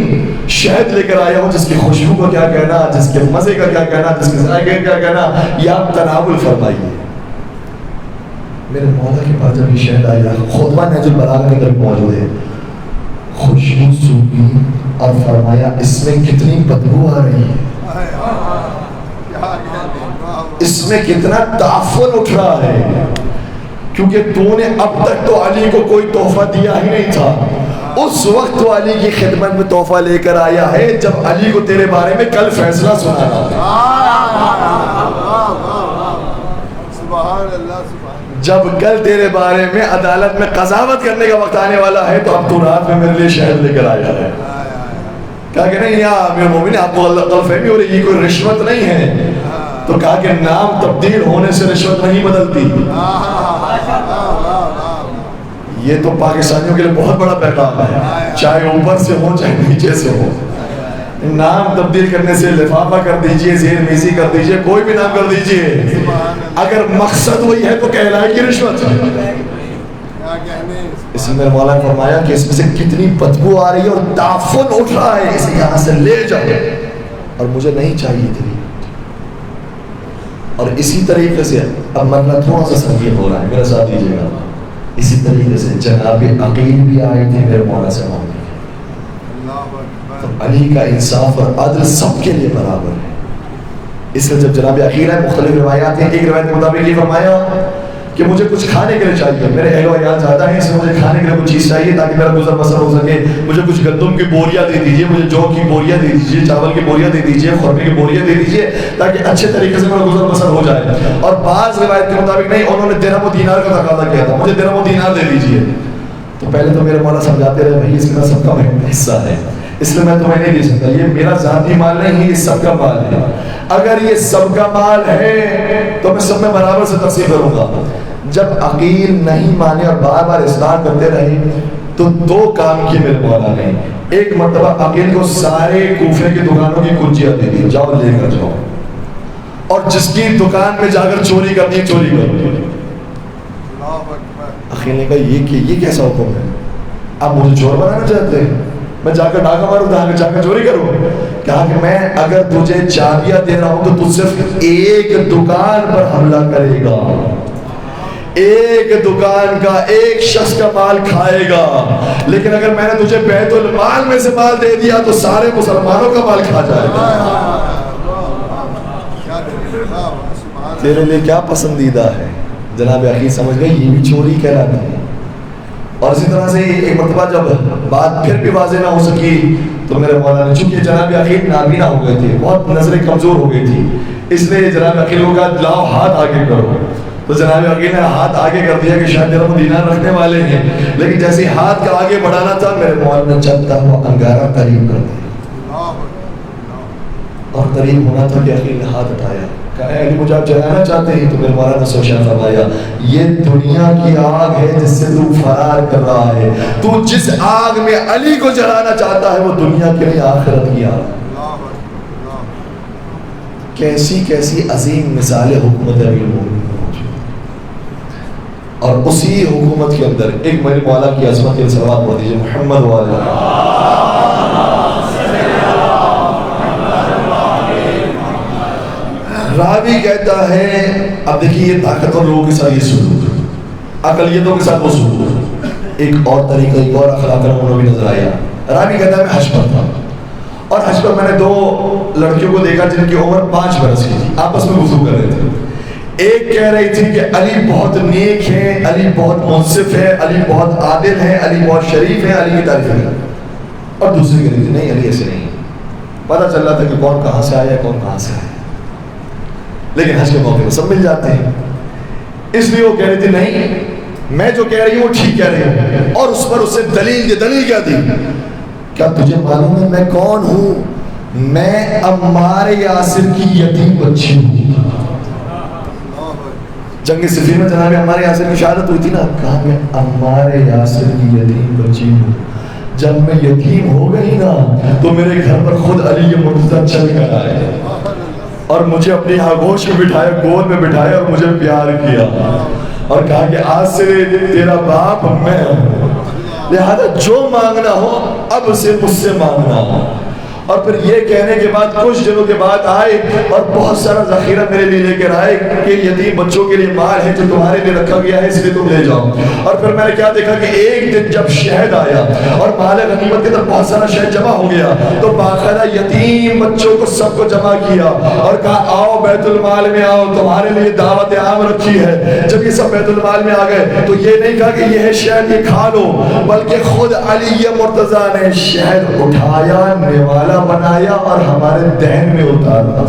شہد لے کر آیا ہوں, جس کی خوشبو کو کیا کہنا, جس کے مزے کا کیا کہنا, جس کے ذائقے کا کیا کہنا, یہ آپ تناول فرمائیے. میرے مولا کے پاس جب یہ شہد آیا, خطبہ نہج البلاغہ کے اندر موجود ہے, خوشبو سونگی اور فرمایا اس میں کتنی بدبو آ رہی ہے, اس میں کتنا تعفن اٹھ رہا ہے, کیونکہ تو نے اب تک تو علی کو کوئی تحفہ دیا ہی نہیں تھا. اس وقت تو علی کی خدمت میں تحفہ لے کر آیا ہے جب علی کو تیرے بارے میں کل فیصلہ سنانا ہے. جب کل تیرے بارے میں عدالت میں قضاوت کرنے کا وقت آنے والا ہے تو اب تو رات میں میرے لیے شہد لے کر آیا ہے. کہا کہ نہیں یا امیر المومنین آپ کو غلط فہمی ہو رہی, یہ کوئی رشوت نہیں ہے. تو کہا کہ نام تبدیل ہونے سے رشوت نہیں بدلتی. یہ تو پاکستانیوں کے لیے بہت بڑا پیغام ہے, چاہے اوپر سے ہو چاہے نیچے سے ہو. نام تبدیل کرنے سے لفافہ کر دیجئے, زیر میزی کر دیجئے, کوئی بھی نام کر دیجئے, اگر مقصد وہی ہے تو کہلائے گی رشوت. اس میں مولا نے فرمایا کہ اس میں سے کتنی بدبو آ رہی ہے اور تعفن اٹھ رہا ہے, اسے یہاں سے لے جاؤ, اور مجھے نہیں چاہیے تھی. اور اسی طریقے سے اب مرنا تھوڑا سا سنگین ہو رہا ہے, میرا ساتھ دیجیے گا. اسی طریقے سے جناب عقیل بھی آئے تھے میرے مولا سے مانگنے. تو علی کا انصاف اور عدل سب کے لیے برابر ہے. اس لیے جب جناب عقیل ہے, مختلف روایات ہیں, ایک روایت کے مطابق یہ فرمایا کہ مجھے کچھ کھانے کے لیے چاہیے, میرے اہل و عیال زیادہ ہیں, اس لیے مجھے کھانے کے لیے کچھ چیز چاہیے تاکہ میرا گزر بسر ہو سکے. مجھے کچھ گندم کی بوریاں دے دیجیے, مجھے جو کی بوریاں دے دیجیے, چاول کی بوریاں دے دیجیے, خورمے کی بوریاں دے دیجیے, تاکہ اچھے طریقے سے میرا گزر بسر ہو جائے. اور بعض روایت کے مطابق نہیں, انہوں نے درہم و دینار کا تقاضا کیا تھا, مجھے درہم و دینار دے دیجیے. تو پہلے تو میرے مولا سمجھاتے رہے بھائی اس کا سب کا حصہ ہے, اس لیے میں تمہیں نہیں دے سکتا, یہ میرا ذاتی مال نہیں, یہ سب کا مال ہے. اگر یہ سب کا مال ہے تو میں سب میں برابر سے تقسیم کروں گا. جب عقیل نہیں مانے اور بار بار اصرار کرتے رہے تو دو کام کیے میرے مولا نے. ایک مرتبہ عقیل کو سارے کوفے کی دکانوں کی کنجیاں دے دی, جاؤ لے کر جاؤ, اور جس کی دکان میں جا کر چوری کرنی ہے چوری کرو. عقیل نے کہا یہ کیسا حکم ہے, آپ مجھے چور بنانا چاہتے ہیں, میں جا کر ڈاکہ ماروں, جا کر چوری کروں. کہا کہ میں اگر تجھے چابیاں دے رہا ہوں تو صرف ایک دکان پر حملہ کرے گا, ایک دکان کا ایک شخص کا مال کھائے گا, لیکن اگر میں نے تجھے بیت المال میں سے مال دے دیا تو سارے مسلمانوں کا مال کھا جائے گا. تیرے لیے کیا پسندیدہ ہے. جناب عقیل سمجھ گئے یہ بھی چوری کہلاتی ہے. اور اسی طرح سے ایک مرتبہ جب بات پھر بھی واضح نہ ہو سکی تو میرے مولا نے, چونکہ جناب عقیل نابینا ہو گئے تھے, بہت نظریں کمزور ہو گئی تھی, اس لیے جناب عقیل کو کہا لاؤ ہاتھ آگے کرو. تو جناب عقیل نے ہاتھ آگے کر دیا کہ شاید درہم و دینار رکھنے والے ہیں, لیکن جیسے ہاتھ کا آگے بڑھانا تھا میرے مولا نے چلتا ہوا انگارہ قریب کر دیا, اور قریب ہونا تھا کہ عقیل نے ہاتھ اٹھایا, کہا اے علی مجھے آپ جلانا چاہتے ہیں؟ تو میرے مولا نے سوچا, فرمایا یہ دنیا کی آگ ہے جس سے تو فرار کر رہا ہے, تو جس آگ میں علی کو جلانا چاہتا ہے وہ دنیا کے لیے آخرت کی آگ. کیسی کیسی عظیم مثال حکومت امیر المومنین. اور اسی حکومت کے اندر ایک میرے مولا کی عظمت کے صلوات پڑھ دیجیے محمد والا راوی کہتا ہے، اب دیکھیے یہ طاقتور لوگوں کے ساتھ یہ سلوک، اقلیتوں کے ساتھ وہ سلوک، ایک اور طریقہ، ایک اور اخلاق کا نمونہ بھی نظر آیا۔ راوی کہتا ہے میں حج پر تھا اور حج پر میں نے دو لڑکیوں کو دیکھا جن کی عمر 5 برس کی تھی، آپس میں گفتگو کر رہے تھے۔ ایک کہہ رہی تھی کہ علی بہت نیک ہے، علی بہت منصف ہے، علی بہت عادل ہے، علی بہت شریف ہے، علی کی تعریف ہے، اور دوسری کہہ رہی تھی نہیں علی ایسے نہیں ہے۔ پتہ چل رہا تھا کہ کون کہاں سے آیا، کون کہاں سے آیا، لیکن حج کے موقع پر سب مل جاتے ہیں، اس لیے وہ کہہ رہی تھی نہیں میں جو کہہ رہی ہوں وہ ٹھیک کہہ رہی ہوں، اور اس پر اس سے دلیل کیا دی، کیا تجھے معلوم ہے میں کون ہوں؟ میں عمار یاسر کی یتیم بچی ہوں۔ جنگ صفین میں جناب عمار یاسر کی شہادت ہوئی تھی نا، کہا میں عمار یاسر کی یتیم بچی ہوں، جب میں یتیم ہو گئی نا تو میرے گھر پر خود علی مرتضیٰ چل کر آئے اور مجھے اپنی آغوش میں بٹھایا، گود میں بٹھایا اور مجھے پیار کیا اور کہا کہ آج سے تیرا باپ میں ہوں، لہذا جو مانگنا ہو اب سے مجھ سے مانگنا ہو۔ اور پھر یہ کہنے کے بعد کچھ دنوں کے بعد آئے اور بہت سارا ذخیرہ میرے لیے لے کر آئے کہ یتیم بچوں کے لیے مال ہے جو تمہارے لیے رکھا گیا ہے، اس لیے تم لے جاؤ۔ اور پھر میں نے کیا دیکھا کہ ایک دن جب شہد آیا اور مال غنیمت کے اندر بہت سارا شہد جمع ہو گیا تو باقاعدہ یتیم بچوں کو سب کو جمع کیا اور کہا آؤ بیت المال میں آؤ، تمہارے لیے دعوت عام رکھی ہے۔ جب یہ سب بیت المال میں آ گئے تو یہ نہیں کہا کہ یہ ہے شہد یہ کھا لو، بلکہ خود علی مرتضیٰ نے شہد اٹھایا، نوالا بنایا اور ہمارے دہن میں اتارا۔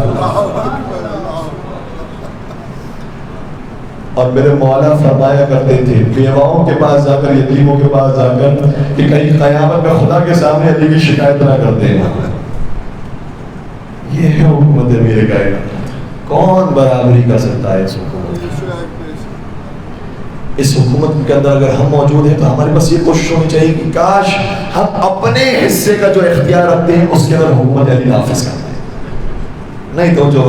اور میرے مولا فرمایا کرتے تھے بیواؤں کے پاس جا کر، یتیموں کے پاس جا کر کہ کہیں قیامت میں خدا کے سامنے علی کی شکایت نہ کرتے ہیں۔ یہ ہے حکومت میرے کائنات، کون برابری کر سکتا ہے اس حکومت؟ اس حکومت کے اندر اگر ہم موجود ہیں تو ہمارے پاس یہ کوشش ہونی چاہیے کہ کاش ہم اپنے حصے کا جو اختیار رکھتے ہیں اس کے اندر حکومت علی نافذ کرتے ہیں، نہیں تو جو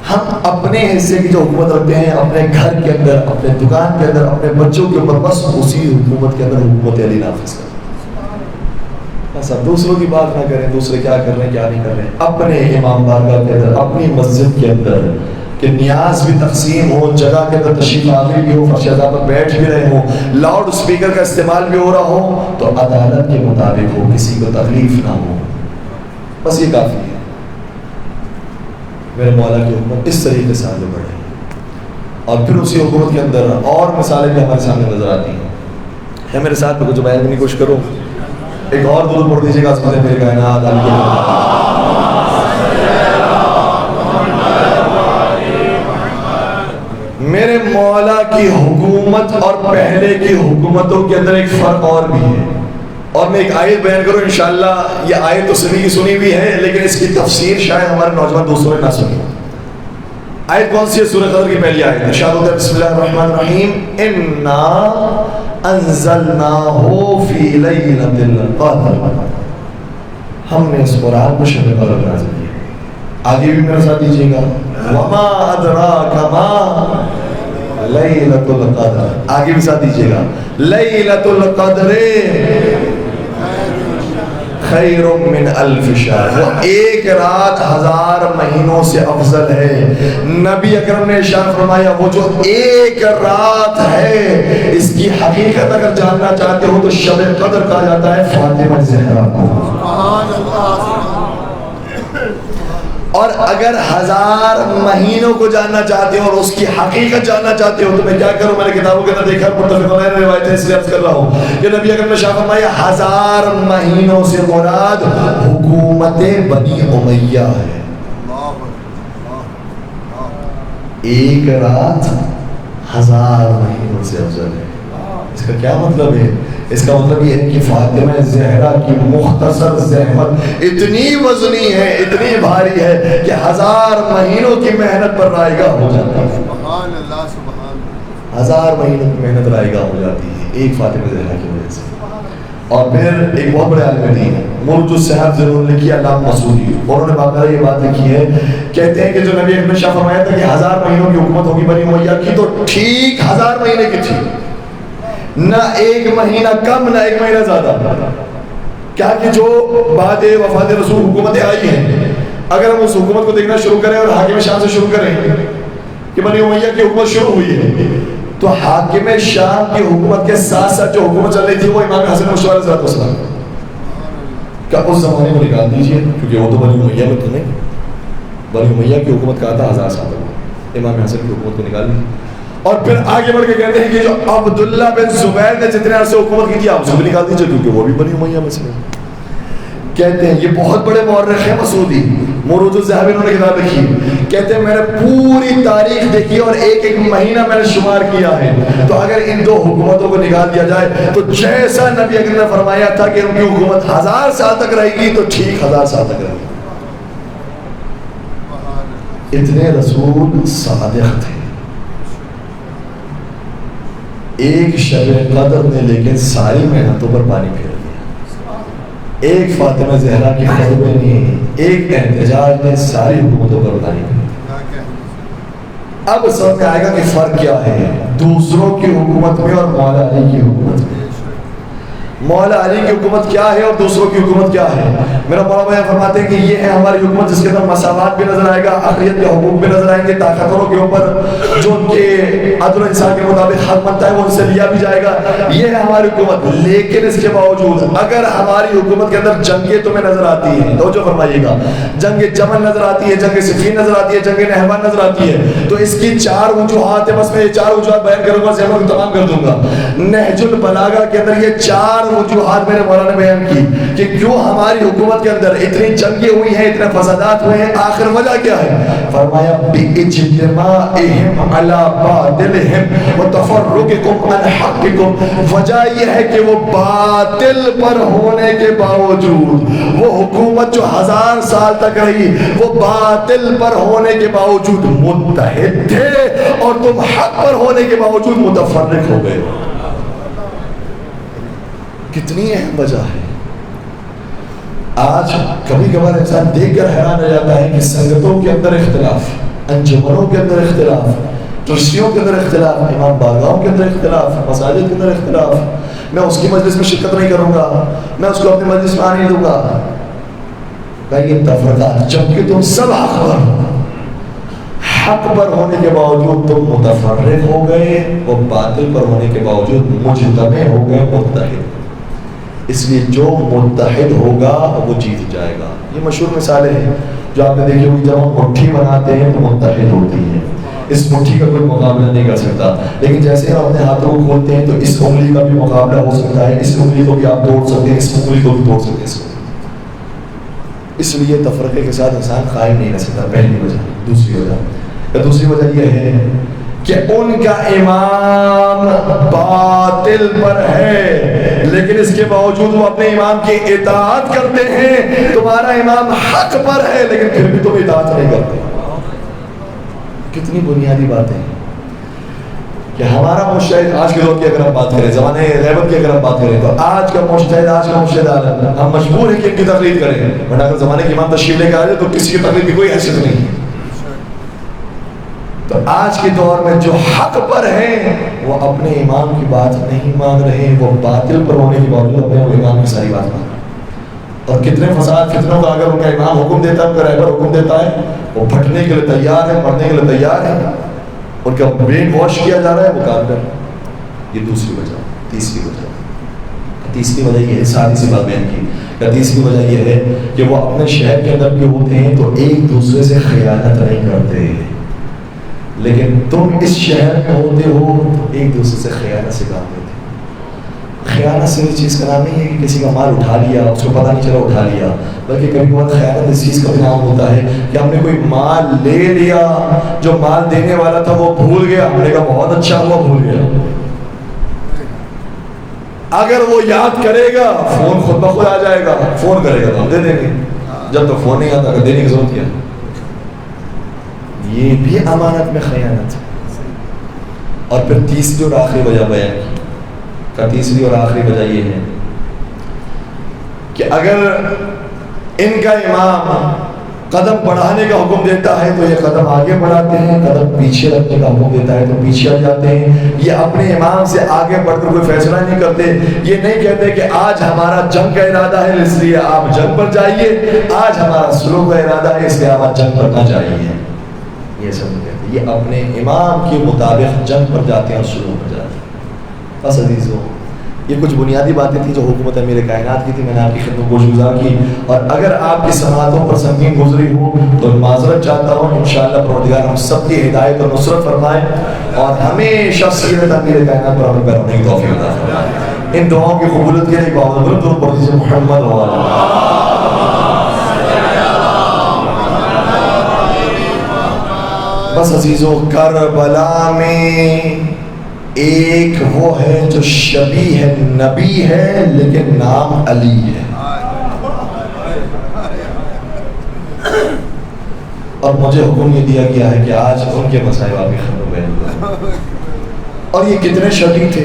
ہم اپنے حصے کی جو حکومت رکھتے ہیں اپنے گھر کے اندر، اپنے دکان کے اندر، اپنے بچوں کے اوپر، بس اسی حکومت کے اندر حکومت علی نافذ کرتے ہیں۔ بس اب دوسروں کی بات نہ کریں، دوسرے کیا کر رہے ہیں کیا نہیں کر رہے ہیں، اپنے امام بارگاہ کے اندر، اپنی مسجد کے اندر کہ نیاز بھی تقسیم ہو، جگہ کے اندر تشریف آوری بھی ہو، فرش اعظم پر بیٹھ بھی رہے ہوں، لاؤڈ اسپیکر کا استعمال بھی ہو رہا ہو تو عدالت کے مطابق ہو، کسی کو تکلیف نہ ہو، بس یہ کافی ہے۔ میرے مولا کی حکومت اس طریقے سے آگے بڑھے، اور پھر اسی حکومت کے اندر اور مثالیں بھی ہمارے سامنے نظر آتی ہیں۔ میرے ساتھ میں کچھ بیان کرنے کی کوشش کرو، ایک اور درود پڑھ دیجیے گا، عظمت میرے کائنات میرے مولا کی حکومت اور پہلے کی حکومتوں کے اندر ایک فرق اور بھی ہے، اور میں ایک آیت بیان کروں انشاءاللہ۔ یہ آیت تو سبھی کی سنی بھی ہے لیکن اس کی تفسیر شاید ہمارے نوجوان دوستوں نے نہ سنی۔ آیت کون سی ہے؟ سورہ قدر کی پہلی آیت، ارشاد ہوتا ہے بسم اللہ الرحمن الرحیم، انا انزلناہ فی لیلۃ القدر، ہم نے اس قرآن کو شب قدر نازل کیا۔ آگے بھی میرے ساتھ دیجیے گا، وما ادراک ما لیلۃ القدر، آگے بھی ساتھ دیجیے گا، لیلۃ القدر خیر من الف شہر، وہ ایک رات 1000 مہینوں سے افضل ہے۔ نبی اکرم نے ارشاد فرمایا وہ جو ایک رات ہے اس کی حقیقت اگر جاننا چاہتے ہو تو شب قدر کہا جاتا ہے فاطمہ زہرا کو، اور اگر 1000 مہینوں کو جاننا چاہتے ہو اور اس کی حقیقت جاننا چاہتے ہو تو میں کیا کروں؟ میں نے کتابوں کے اندر دیکھا، متفق علیہ روایتیں اس لیے عرض کر رہا ہوں کہ نبی اکرم نے ارشاد فرمایا 1000 مہینوں سے مراد حکومت بنی امیہ ہے۔ ایک رات 1000 مہینوں سے افضل ہے۔ اس کا کیا مطلب ہے؟ اس کا مطلب یہ ہے کہ فاطمہ زہرا کی مختصر زحمت اتنی وزنی ہے، اتنی بھاری ہے کہ 1000 مہینوں کی محنت پر رائے گاہ ہو جاتا ہے۔ سبحان اللہ، سبحان اللہ، 1000 مہینوں کی محنت رائے گاہ ہو جاتی ہے ایک فاطمہ زہرا کی وجہ سے۔ اور پھر ایک بہت بڑے عالم دین مرج الصحاب ضرور لکھی علامہ مسعودی، انہوں نے باقاعدہ یہ بات لکھی ہے، کہتے ہیں کہ جو نبی اکرم نے شاہ فرمایا تھا کہ 1000 مہینوں کی حکومت ہوگی بنی امیہ کی، تو ٹھیک 1000 مہینے کی تھی، نہ ایک مہینہ کم نہ ایک مہینہ زیادہ۔ کیا کہ جو بعد وفات رسول حکومتیں آئی ہیں اگر ہم اس حکومت کو دیکھنا شروع کریں اور حاکم شام سے شروع کریں کہ بنی امیہ کی حکومت شروع ہوئی ہے، تو حاکم شام کی حکومت کے ساتھ ساتھ جو حکومت چل رہی تھی وہ امام حسن مشتبہ علیہ السلام، کیا اس زمانے کو نکال دیجیے، کیونکہ وہ تو بنی امیہ میں تو نہیں، بنی امیہ کی حکومت کہا تھا 1000 سال تک، امام حسن کی حکومت کو نکال دیجیے، اور پھر آگے بڑھ کے کہتے ہیں کہ جو عبداللہ بن زبیر نے جتنے عرصے حکومت کی تھی آپ اس کو بھی نکال دیجیے کیونکہ وہ بھی بنی امیہ میں سے ہیں۔ کہتے ہیں یہ بہت بڑے مورخ ہیں مسعودی، مروج الذہبی انہوں نے کتاب لکھی، کہتے ہیں میں نے پوری تاریخ دیکھی اور ایک ایک مہینہ میں نے شمار کیا ہے، تو اگر ان دو حکومتوں کو نکال دیا جائے تو جیسا نبی اکرم نے فرمایا تھا کہ ان کی حکومت 1000 سال تک رہے گی تو ٹھیک 1000 سال تک رہے گی۔ اتنے رسول صادق تھے، ایک شب قدر نے لیکن ساری محنتوں پر پانی پھیر دیا، ایک فاطمہ زہرا کے خطبے نے، ایک احتجاج نے ساری حکومتوں پر پانی پھیر دیا۔ اب سب میں آئے گا کہ فرق کیا ہے دوسروں کی حکومت میں اور مولا علی کی حکومت میں، مولا علی کی حکومت کیا ہے اور دوسروں کی حکومت کیا ہے۔ میرا مولا بھائی فرماتے ہیں کہ یہ ہے ہماری حکومت جس کے اندر مساوات بھی نظر آئے گا، اقلیت کے حقوق بھی نظر آئیں گے، طاقتوروں کے اوپر جو ان کے عدل و انصاف کے مطابق حق بنتا ہے وہ ان سے لیا بھی جائے گا، یہ ہے ہماری حکومت۔ لیکن اس کے باوجود اگر ہماری حکومت کے اندر جنگیں تمہیں نظر آتی ہیں، توجہ فرمائیے گا، جنگ جمل نظر آتی ہے، جنگ صفین نظر آتی ہے، جنگ نہروان نظر آتی ہے، تو اس کی 4 وجوہات ہیں، بس میں یہ 4 وجوہات بیان کروں گا، ذہنوں کو تمام کر دوں گا۔ نہج البلاغہ کے اندر یہ 4 وجوہات میرے مولا نے بیان کی کہ کیوں ہماری حکومت کے اندر اتنی جنگیں ہوئی ہیں، اتنے فسادات ہوئے ہیں، آخر وجہ کیا ہے؟ فرمایا بِإِجْتِمَاعِهِمْ عَلَى بَاطِلِهِمْ وَتَفَرُّقِكُمْ عَنْ حَقِّكُمْ، وجہ یہ ہے کہ وہ باطل پر ہونے کے باوجود، وہ حکومت جو 1000 سال تک رہی وہ باطل پر ہونے کے باوجود متحد تھے اور تم حق پر ہونے کے باوجود متفرق ہو گئے۔ کتنی اہم وجہ ہے۔ آج کبھی کبھار انسان دیکھ کر حیران ہو جاتا ہے کہ سنگتوں کے اندر اختلاف، انجمنوں کے اندر اختلاف، ٹرسٹیوں کے اندر اختلاف، امام بارگاہوں کے اندر اختلاف، مساجد کے اندر اختلاف، میں اس کی مجلس میں شرکت نہیں کروں گا، میں اس کو اپنی مجلس میں آنے دوں گا، یہ تفرقات، جبکہ تم سب حق پر ہونے کے باوجود تم متفرق ہو گئے، وہ باطل پر ہونے کے باوجود مجتمع ہو گئے، متحد۔ اس لیے جو متحد ہوگا وہ جیت جائے گا۔ یہ مشہور مثالیں ہیں جو آپ نے دیکھی ہوگی، جب ہم مٹھی بناتے ہیں تو متحد ہوتی ہے، اس مٹھی کا کوئی مقابلہ نہیں کر سکتا، لیکن جیسے ہم اپنے ہاتھوں کو کھولتے ہیں تو اس انگلی کا بھی مقابلہ ہو سکتا ہے، اس انگلی کو بھی آپ توڑ سکتے ہیں، اس انگلی کو بھی توڑ سکتے ہیں۔ اس لیے تفرقے کے ساتھ انسان قائم نہیں رہ سکتا، پہلی وجہ۔ دوسری وجہ یہ ہے کہ ان کا امام باطل پر ہے، لیکن اس کے باوجود وہ اپنے امام کی اطاعت کرتے ہیں۔ تمہارا امام حق پر ہے لیکن پھر بھی تم اطاعت نہیں کرتے۔ کتنی بنیادی باتیں ہیں کہ ہمارا مجتہد آج کے دور کی اگر ہم بات کریں، زمانے غیبت کی اگر ہم بات کریں، تو آج کا مجتہد عالم ہم مجبور ہیں کہ ان کی تقلید کریں، ورنہ اگر زمانے کے امام تشریف لے کے آ جائے تو کسی کی تقلید کی کوئی حیثیت نہیں۔ تو آج کے دور میں جو حق پر ہیں وہ اپنے امام کی بات نہیں مان رہے، وہ باطل پر ہونے کے باوجود اپنے امام کی ساری بات مان رہے ہیں۔ اور کتنے فساد فتنوں کا اگر ان کا امام حکم دیتا ہے، ان کا رہبر حکم دیتا ہے، وہ پھٹنے کے لیے تیار ہے، مرنے کے لیے تیار ہے، ان کا برین واش کیا جا رہا ہے، وہ کام کر رہا ہے۔ یہ دوسری وجہ۔ تیسری وجہ یہ ہے، سادی سی بات بیان کی، تیسری وجہ یہ ہے کہ وہ اپنے شہر کے اندر بھی ہوتے ہیں تو ایک دوسرے سے خیانت نہیں کرتے، لیکن تم اس شہر میں ہوتے ہو تو ایک دوسرے سے خیانت سے کام لیتے ہو۔ خیانت سے اس چیز کا نام نہیں ہے کہ کسی کا مال اٹھا لیا، اس کو پتہ نہیں چلا اٹھا لیا، بلکہ کبھی کبھار خیانت اس چیز کا بھی نام ہوتا ہے کہ ہم نے کوئی مال لے لیا، جو مال دینے والا تھا وہ بھول گیا، ہم نے کہا بہت اچھا ہوا بھول گیا۔ اگر وہ یاد کرے گا فون خود بخود آ جائے گا، فون کرے گا تو ہم دے دیں گے، جب تک فون نہیں آتا اگر دینے کی ضرورت کیا۔ یہ بھی امانت میں خیانت ہے۔ اور پھر تیسری اور آخری وجہ بیان کی، تیسری اور آخری وجہ یہ ہے کہ اگر ان کا امام قدم بڑھانے کا حکم دیتا ہے تو یہ قدم آگے بڑھاتے ہیں، قدم پیچھے رکھنے کا حکم دیتا ہے تو پیچھے ہٹ جاتے ہیں۔ یہ اپنے امام سے آگے بڑھ کر کوئی فیصلہ نہیں کرتے، یہ نہیں کہتے کہ آج ہمارا جنگ کا ارادہ ہے اس لیے آپ جنگ پر جائیے، آج ہمارا سلوک کا ارادہ ہے اس لیے آپ جنگ پر نہ جائیے، یہ سب نہیں کہتے، یہ اپنے امام کے مطابق جنگ پر جاتے ہیں اور سلوک پر جاتے ہیں۔ بس عزیزو، یہ کچھ بنیادی باتیں تھیں جو حکومت امیر کائنات کی تھی، میں نے آپ کی خدمت کو گزار کی، اور اگر آپ کی سماعتوں پر سنگین گزری ہو تو معذرت چاہتا ہوں۔ انشاءاللہ پروردگار ہم سب کی ہدایت اور نصرت فرمائے اور ہمیشہ سیرت امیر کائنات پر ہمیں پیروی کی توفیق عطا فرمائے۔ ان دعاؤں کی قبولیت کے لیے ایک بار درود پڑھ دیجیے محمد و بس عزیزو، کربلا میں ایک وہ ہے جو شبیہ ہے، نبی ہے لیکن نام علی ہے، اور مجھے حکم یہ دیا گیا ہے کہ آج ان کے مسائل آپ کی خبر بیان کروں۔ اور یہ کتنے شبیہ تھے،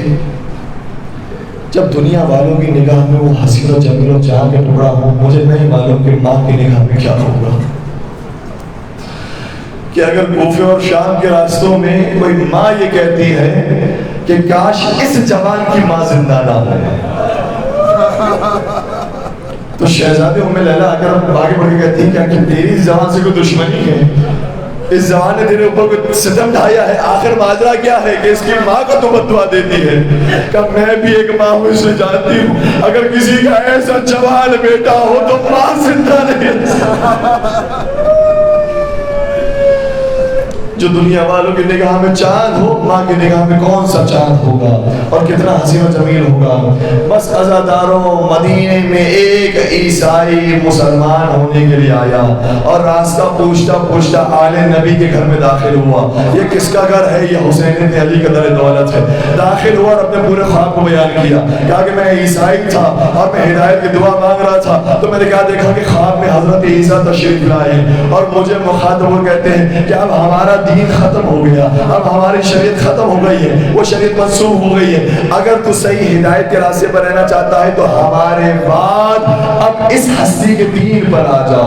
جب دنیا والوں کی نگاہ میں وہ حسین و جمیل و جان کا ٹکڑا ہو، مجھے نہیں معلوم کہ ماں کی نگاہ میں کیا ہوگا، کہ اگر کوفے اور شام کے راستوں میں کوئی ماں یہ کہتی ہے کہ کاش اس جوان کی ماں زندہ نہ ہو، تو شہزادی ام لیلہ اگر آگے بڑھ کے کہتی ہے کیا کہ تیری اس جوان سے کوئی دشمنی ہے، اس جوان نے تیرے اوپر کوئی ستم ڈھایا ہے، آخر ماجرا کیا ہے کہ اس کی ماں کو تو بددعا دیتی ہے، کہ میں بھی ایک ماں ہوں اسے جانتی ہوں، اگر کسی کا ایسا جوان بیٹا ہو تو ماں زندہ نہیں۔ جو دنیا والوں کی نگاہ میں چاند ہو، ماں کی نگاہ میں کون سا چاند ہوگا اور کتنا حسین و جمیل ہوگا۔ بس عزاداروں، مدینے میں ایک عیسائی مسلمان ہونے کے لیے آیا اور راستہ پوچھتا پوچھتا آل نبی کے گھر میں داخل ہوا۔ یہ کس کا گھر ہے؟ یہ حسین بن علی کا در دولت ہے۔ داخل ہوا اور اپنے پورے خواب کو بیان کیا، کہا کہ میں عیسائی تھا اور میں ہدایت کی دعا مانگ رہا تھا، تو میں نے کہا دیکھا کہ خواب میں حضرت عیسیٰ تشریف لائے اور مجھے مخاطب کہتے ہیں کہ اب ہمارا دین ختم ہو گیا، اب ہماری شریعت ختم ہو گئی ہے، وہ شریعت منسوخ ہو گئی ہے، اگر تو صحیح ہدایت کے راستے پر رہنا چاہتا ہے تو ہمارے بعد اب اس ہستی کے دین پر آ جا،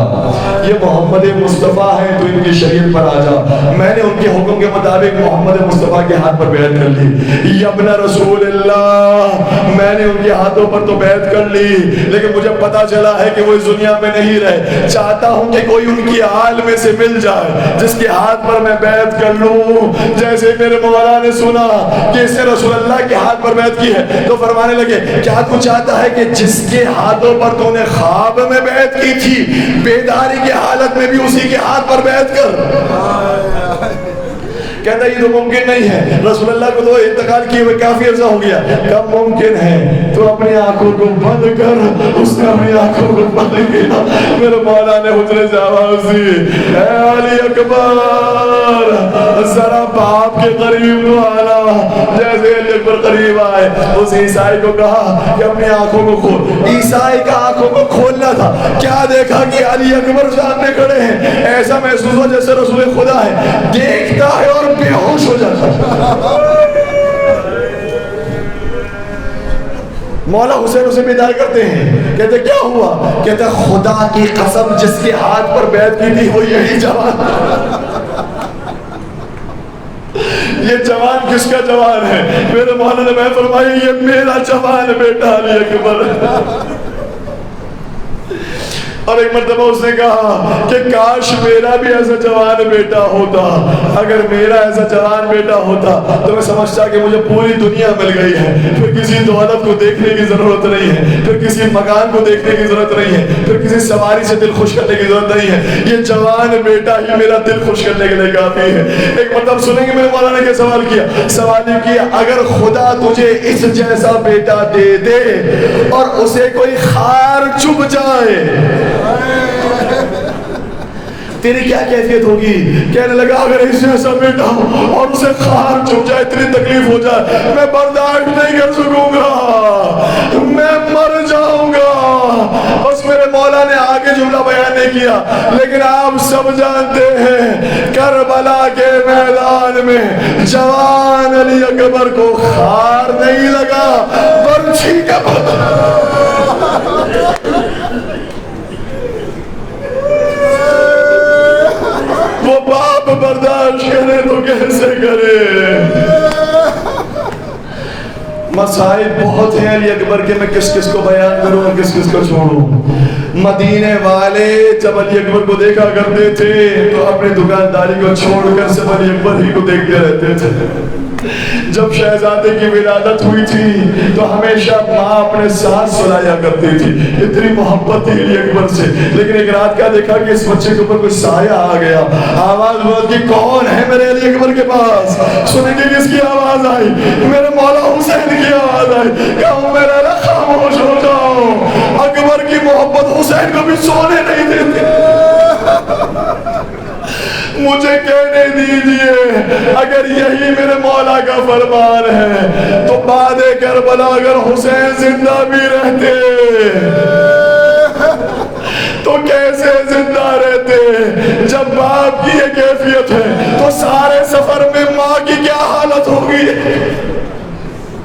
یہ محمد مصطفیٰ ہے تو ان کی شریعت پر آ جا۔ میں نے ان کے حکم کے مطابق محمد مصطفیٰ کے ہاتھ پر بیعت کر لی، یبن رسول اللہ، میں نے ان کے ہاتھوں پر تو بیعت کر لی، لیکن مجھے پتا چلا ہے کہ وہ اس دنیا میں نہیں رہے، چاہتا ہوں کہ کوئی ان کی آل میں سے مل جائے جس کے ہاتھ پر میں بیعت کر لوں۔ جیسے میرے مولا نے سنا کہ اس نے رسول اللہ کے ہاتھ پر بیعت کی ہے تو فرمانے لگے کیا تو چاہتا ہے کہ جس کے ہاتھوں پر تو نے خواب میں بیعت کی تھی بیداری کے حالت میں بھی اسی کے ہاتھ پر بیعت کر؟ کہتا ہے یہ تو ممکن نہیں ہے، رسول اللہ کو تو انتقال کیے ہوئے کافی عرصہ ہو گیا، کب ممکن ہے؟ تو اپنی آنکھوں کو بند کر۔ اس نے اپنی آنکھوں کو بند کیا، میرے مولا نے حجرے سے آواز دی، اے علی اکبر ذرا باپ کے قریب تو آنا۔ جیسے علی اکبر قریب آئے اس عیسائی کو کہا کہ اپنی آنکھوں کو کھول۔ عیسائی کا آنکھوں کو کھولنا تھا، کیا دیکھا کہ علی اکبر سامنے کھڑے ہیں، ایسا محسوس ہوا جیسے رسول خدا ہے، دیکھتا ہے اور بے ہوش ہو جاتا ہے۔ مولا حسین اسے بیدار کرتے ہیں، کہتے کیا ہوا؟ کہتے خدا کی قسم جس کے ہاتھ پر بیعت کی تھی وہ یہی جوان۔ یہ جوان کس کا جوان ہے؟ میرے مولا نے میں فرمایا یہ میرا جوان بیٹا علی اکبر۔ اور ایک مرتبہ اس نے کہا کہ کاش میرا بھی ایسا جوان بیٹا ہوتا، اگر میرا ایسا جوان بیٹا ہوتا تو میں سمجھتا کہ مجھے پوری دنیا مل گئی ہے، پھر کسی دولت کو دیکھنے کی ضرورت نہیں ہے، پھر کسی مکان کو دیکھنے کی ضرورت نہیں ہے، پھر کسی سواری سے دل خوش کرنے کی ضرورت نہیں ہے، یہ جوان بیٹا ہی میرا دل خوش کرنے کے لیے کافی ہے۔ ایک مرتبہ سنیں گے میرے مولا نے کیا سوال کیا؟ سوال یہ کیا اگر خدا تجھے اس جیسا بیٹا دے دے اور اسے کوئی خار چبھ جائے تیری کیا کیفیت ہوگی؟ کہنے لگا اگر اس جیسا بیٹا ہو اور اسے خار چبھ جائے، اتنی تکلیف ہو جائے، میں برداشت نہیں کر سکوں گا، میں مر جاؤں گا۔ بس میرے مولا نے آگے جملہ بیان نہیں کیا، لیکن آپ سب جانتے ہیں کربلا کے میدان میں جوان علی اکبر کو خار نہیں لگا، برچھی کا مصائب بہت ہیں علی اکبر کے، میں کس کس کو بیان کروں اور کس کس کو چھوڑوں۔ مدینے والے جب علی اکبر کو دیکھا کرتے تھے تو اپنی دکانداری کو چھوڑ کر صرف علی اکبر ہی کو دیکھتے رہتے تھے۔ جب شہزادے کی ولادت ہوئی تھی تو ہمیشہ ماں اپنے ساتھ سلایا کرتی تھی، اتنی محبت تھی علی اکبر سے۔ لیکن ایک رات کا دیکھا کہ اس بچے کے اوپر کوئی سایہ آ گیا، آواز بہت کی کون ہے میرے علی اکبر کے پاس؟ سنیں گے کس کی آواز آئی؟ میرے مولا حسین کی آواز آئی۔ کہوں میرا رخ خاموش ہو جاؤ، اکبر کی محبت حسین کو بھی سونے نہیں دیتی۔ مجھے کہنے دیجئے اگر یہی میرے مولا کا فرمان ہے تو بعد کربلا اگر حسین زندہ بھی رہتے تو کیسے زندہ رہتے؟ جب باپ کی یہ کیفیت